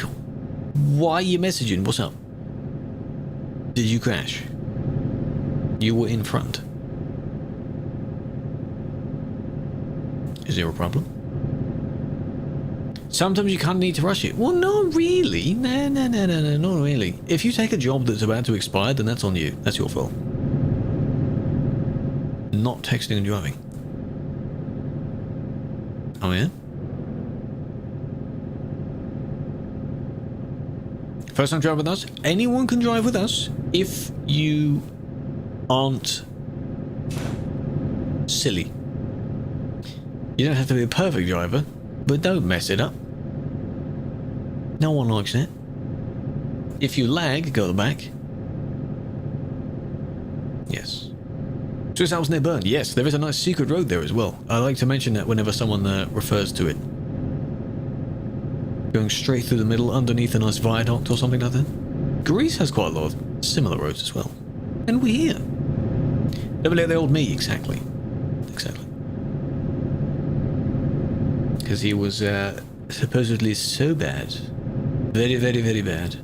why are you messaging? What's up? Did you crash? You were in front. Is there a problem? Sometimes you kind of need to rush it. Well, not really. No, not really. If you take a job that's about to expire, then that's on you. That's your fault. Not texting and driving. Oh, yeah? First time drive with us? Anyone can drive with us if you aren't silly. You don't have to be a perfect driver, but don't mess it up. No one likes that. If you lag, go to the back. Yes. Swiss Alps near Bern. Yes, there is a nice secret road there as well. I like to mention that whenever someone refers to it. Going straight through the middle underneath a nice viaduct or something like that. Greece has quite a lot of similar roads as well. And we're here. Never let the old me, exactly. Exactly. Because he was supposedly so bad. Very, very, very bad.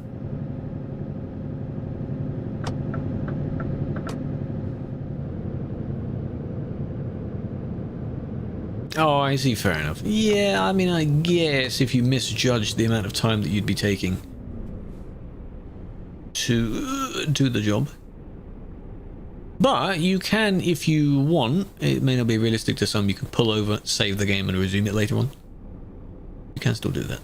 Oh, I see, fair enough. Yeah, I mean, I guess if you misjudged the amount of time that you'd be taking to do the job. But you can, if you want, it may not be realistic to some, you can pull over, save the game and resume it later on. You can still do that.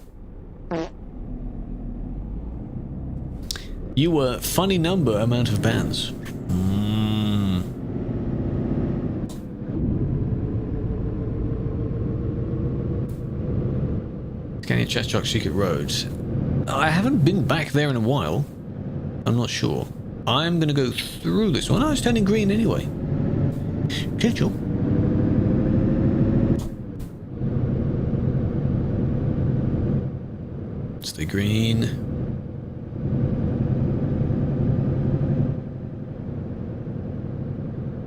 You were funny number amount of bands. chest truck secret road. I haven't been back there in a while. I'm not sure. I'm going to go through this one. Oh, it's turning green anyway. Schedule. Stay green.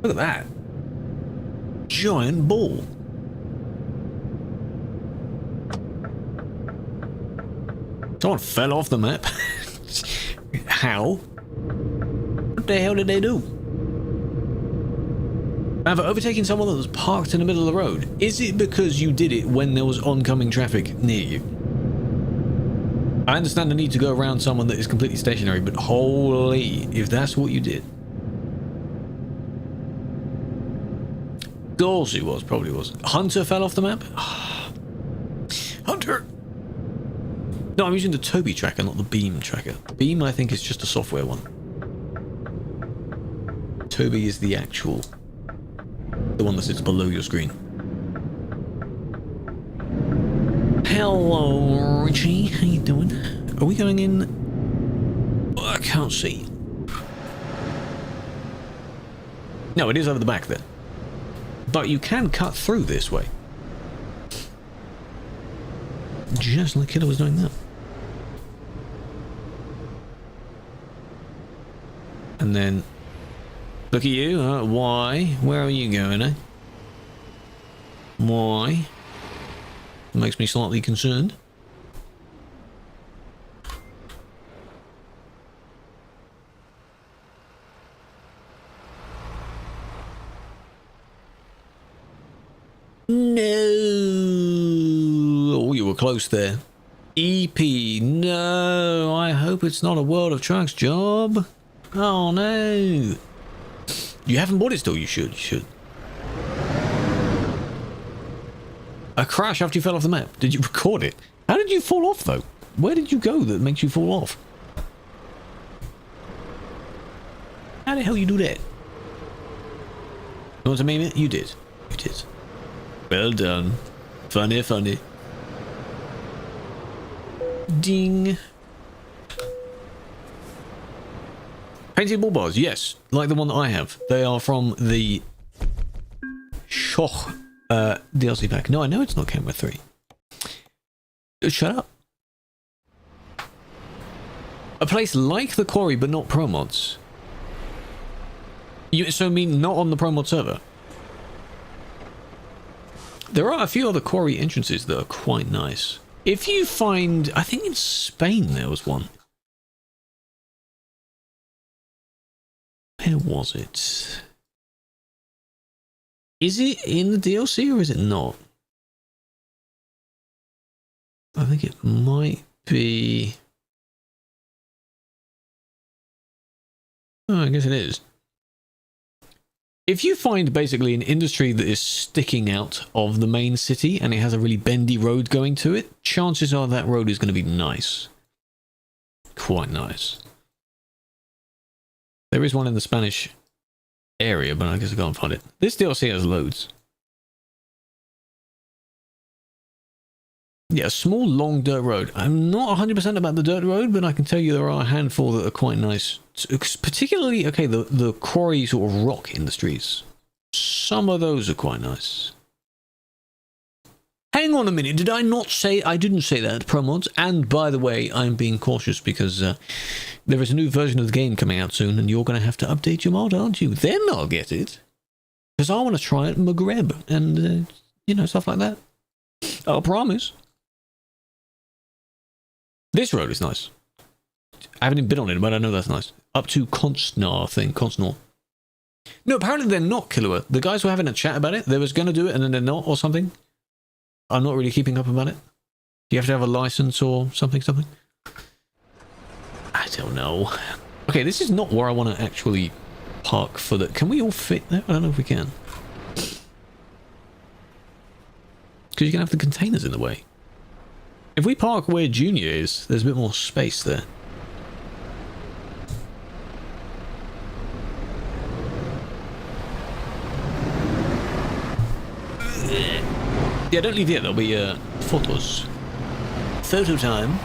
Look at that. Giant ball. Someone fell off the map. How? What the hell did they do? Have overtaken someone that was parked in the middle of the road. Is it because you did it when there was oncoming traffic near you? I understand the need to go around someone that is completely stationary, but holy, if that's what you did. Goals he was, probably was. Hunter fell off the map? Hunter! No, I'm using the Toby tracker, not the Beam tracker. Beam, I think, is just a software one. Toby is the actual... the one that sits below your screen. Hello, Richie. How you doing? Are we going in? Oh, I can't see. No, it is over the back there. But you can cut through this way. Just like Killer was doing that. And then... look at you. Why? Where are you going, eh? Why? Makes me slightly concerned. No. Oh, you were close there. EP. No. I hope it's not a World of Trucks job. Oh, no. You haven't bought it still. You should. You should. A crash after you fell off the map. Did you record it? How did you fall off, though? Where did you go that makes you fall off? How the hell you do that? You want to meme it? You did. You did. Well done. Funny, funny. Ding. Painted ball bars, yes. Like the one that I have. They are from the Shoch DLC pack. No, I know it's not Camera 3. Shut up. A place like the Quarry, but not Pro Mods. You so mean not on the Pro Mod server? There are a few other Quarry entrances that are quite nice. If you find... I think in Spain there was one. Where was it? Is it in the DLC or is it not? I think it might be... oh, I guess it is. If you find basically an industry that is sticking out of the main city and it has a really bendy road going to it, chances are that road is going to be nice. Quite nice. There is one in the Spanish area, but I guess I can't find it. This DLC has loads. Yeah, a small, long dirt road. I'm not 100% about the dirt road, but I can tell you there are a handful that are quite nice. Particularly, okay, the quarry sort of rock industries. Some of those are quite nice. Hang on a minute, did I not say... I didn't say that, Pro Mods. And by the way, I'm being cautious because there is a new version of the game coming out soon, and you're going to have to update your mod, aren't you? Then I'll get it. Because I want to try it in Maghreb and, you know, stuff like that. I'll promise. This road is nice. I haven't even been on it, but I know that's nice. Up to Constnar thing, Constnar. No, apparently they're not Killua. The guys were having a chat about it. They was going to do it and then they're not or something. I'm not really keeping up about it. You have to have a license or something. I don't know. Okay, this is not where I want to actually park for the... Can we all fit there? I don't know if we can. Because you can have the containers in the way. If we park where Junior is, there's a bit more space there. Yeah, don't leave yet. There'll be photos. photo time.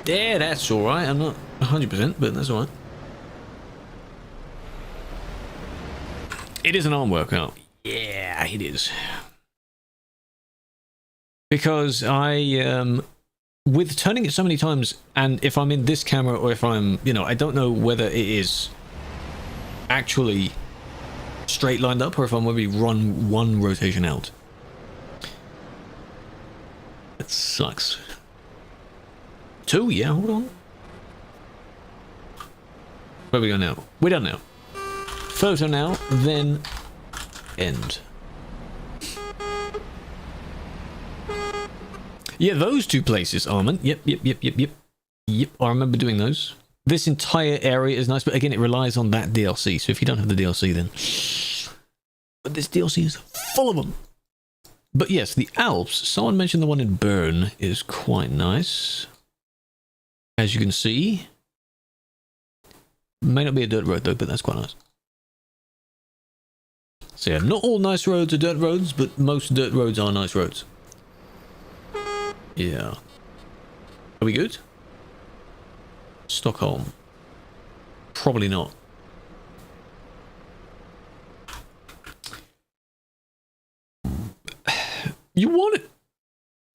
Yeah, that's alright. I'm not 100%, but that's alright. It is an arm workout. Yeah, it is. Because I, with turning it so many times, and if I'm in this camera or if I'm, you know, I don't know whether it is actually straight lined up or if I'm maybe run one rotation out. It sucks. 2, yeah, hold on. Where we go now? We're done now. Photo now, then end. Yeah, those 2 places, Armin. Yep. Yep, I remember doing those. This entire area is nice, but again, it relies on that DLC. So if you don't have the DLC, then... But this DLC is full of them. But yes, the Alps. Someone mentioned the one in Bern is quite nice. As you can see. May not be a dirt road though, but that's quite nice. So yeah, not all nice roads are dirt roads, but most dirt roads are nice roads. Yeah. Are we good? Stockholm. Probably not. You want it?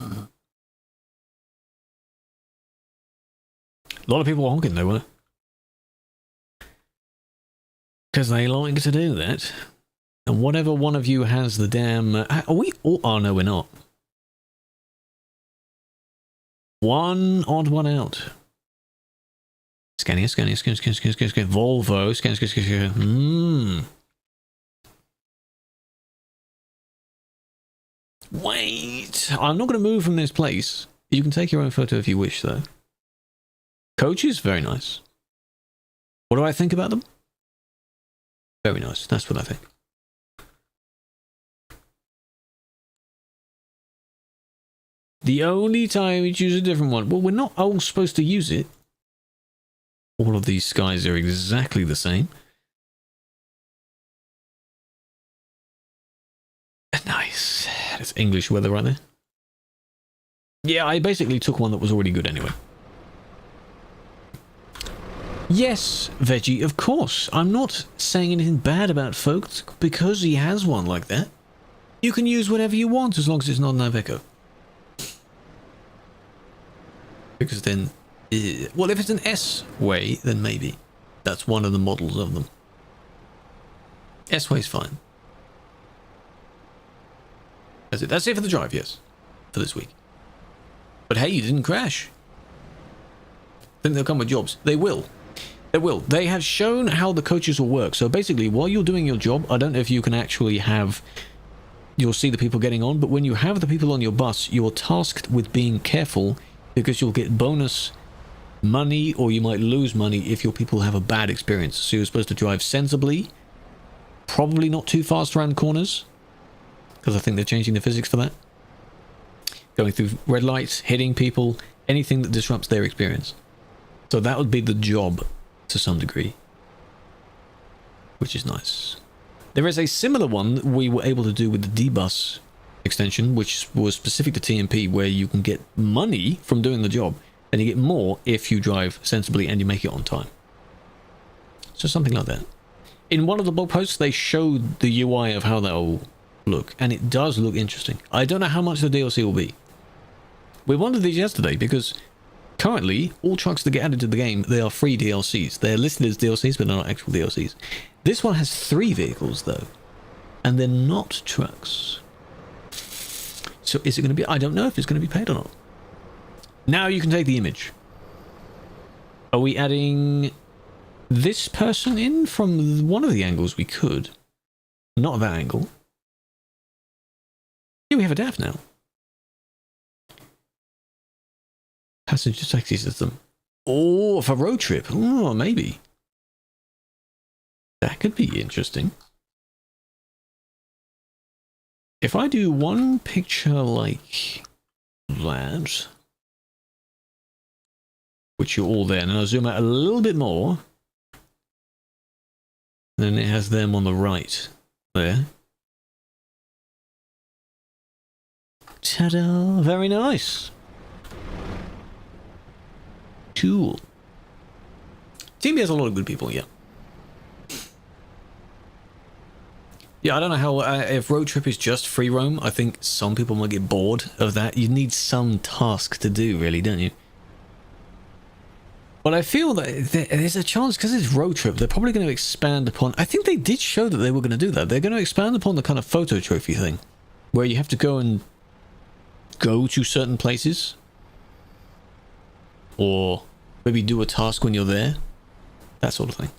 A lot of people honking though, weren't they? Because they like to do that. And whatever one of you has the damn... are we all... Oh, no, we're not. One odd one out. Scania. Volvo. Scania. Wait. I'm not going to move from this place. You can take your own photo if you wish, though. Coaches? Very nice. What do I think about them? Very nice. That's what I think. The only time we choose a different one. Well, we're not all supposed to use it. All of these skies are exactly the same. Nice. That's English weather right there. Yeah, I basically took one that was already good anyway. Yes, Veggie, of course. I'm not saying anything bad about Folks because he has one like that. You can use whatever you want as long as it's not an Iveco. Because then, well, if it's an S-Way, then maybe. That's one of the models of them. S-Way's fine. That's it. That's it for the drive, yes. For this week. But hey, you didn't crash. Think they'll come with jobs. They will. They will. They have shown how the coaches will work. So basically, while you're doing your job, I don't know if you can actually have... You'll see the people getting on, but when you have the people on your bus, you're tasked with being careful because you'll get bonus money or you might lose money if your people have a bad experience. So you're supposed to drive sensibly, probably not too fast around corners, because I think they're changing the physics for that. Going through red lights, hitting people, anything that disrupts their experience. So that would be the job to some degree, which is nice. There is a similar one that we were able to do with the D-Bus extension, which was specific to TMP, where you can get money from doing the job, and you get more if you drive sensibly and you make it on time. So something like that. In one of the blog posts, they showed the UI of how that will look, and it does look interesting. I don't know how much the DLC will be. We wanted these yesterday because currently, all trucks that get added to the game, they are free DLCs. They're listed as DLCs, but they're not actual DLCs. This one has 3 vehicles, though, and they're not trucks. So is it going to be... I don't know if it's going to be paid or not. Now you can take the image. Are we adding this person in from one of the angles we could? Not that angle. Yeah, we have a DAF now. Passenger taxi system. Oh, for road trip. Oh, maybe. That could be interesting. If I do one picture like that, which you're all there. And then I'll zoom out a little bit more. Then it has them on the right there. Ta-da! Very nice. Cool. TB has a lot of good people, yeah. Yeah, I don't know how, if road trip is just free roam, I think some people might get bored of that. You need some task to do, really, don't you? But I feel that there's a chance, because it's road trip, they're probably going to expand upon... I think they did show that they were going to do that. They're going to expand upon the kind of photo trophy thing, where you have to go and go to certain places. Or maybe do a task when you're there. That sort of thing.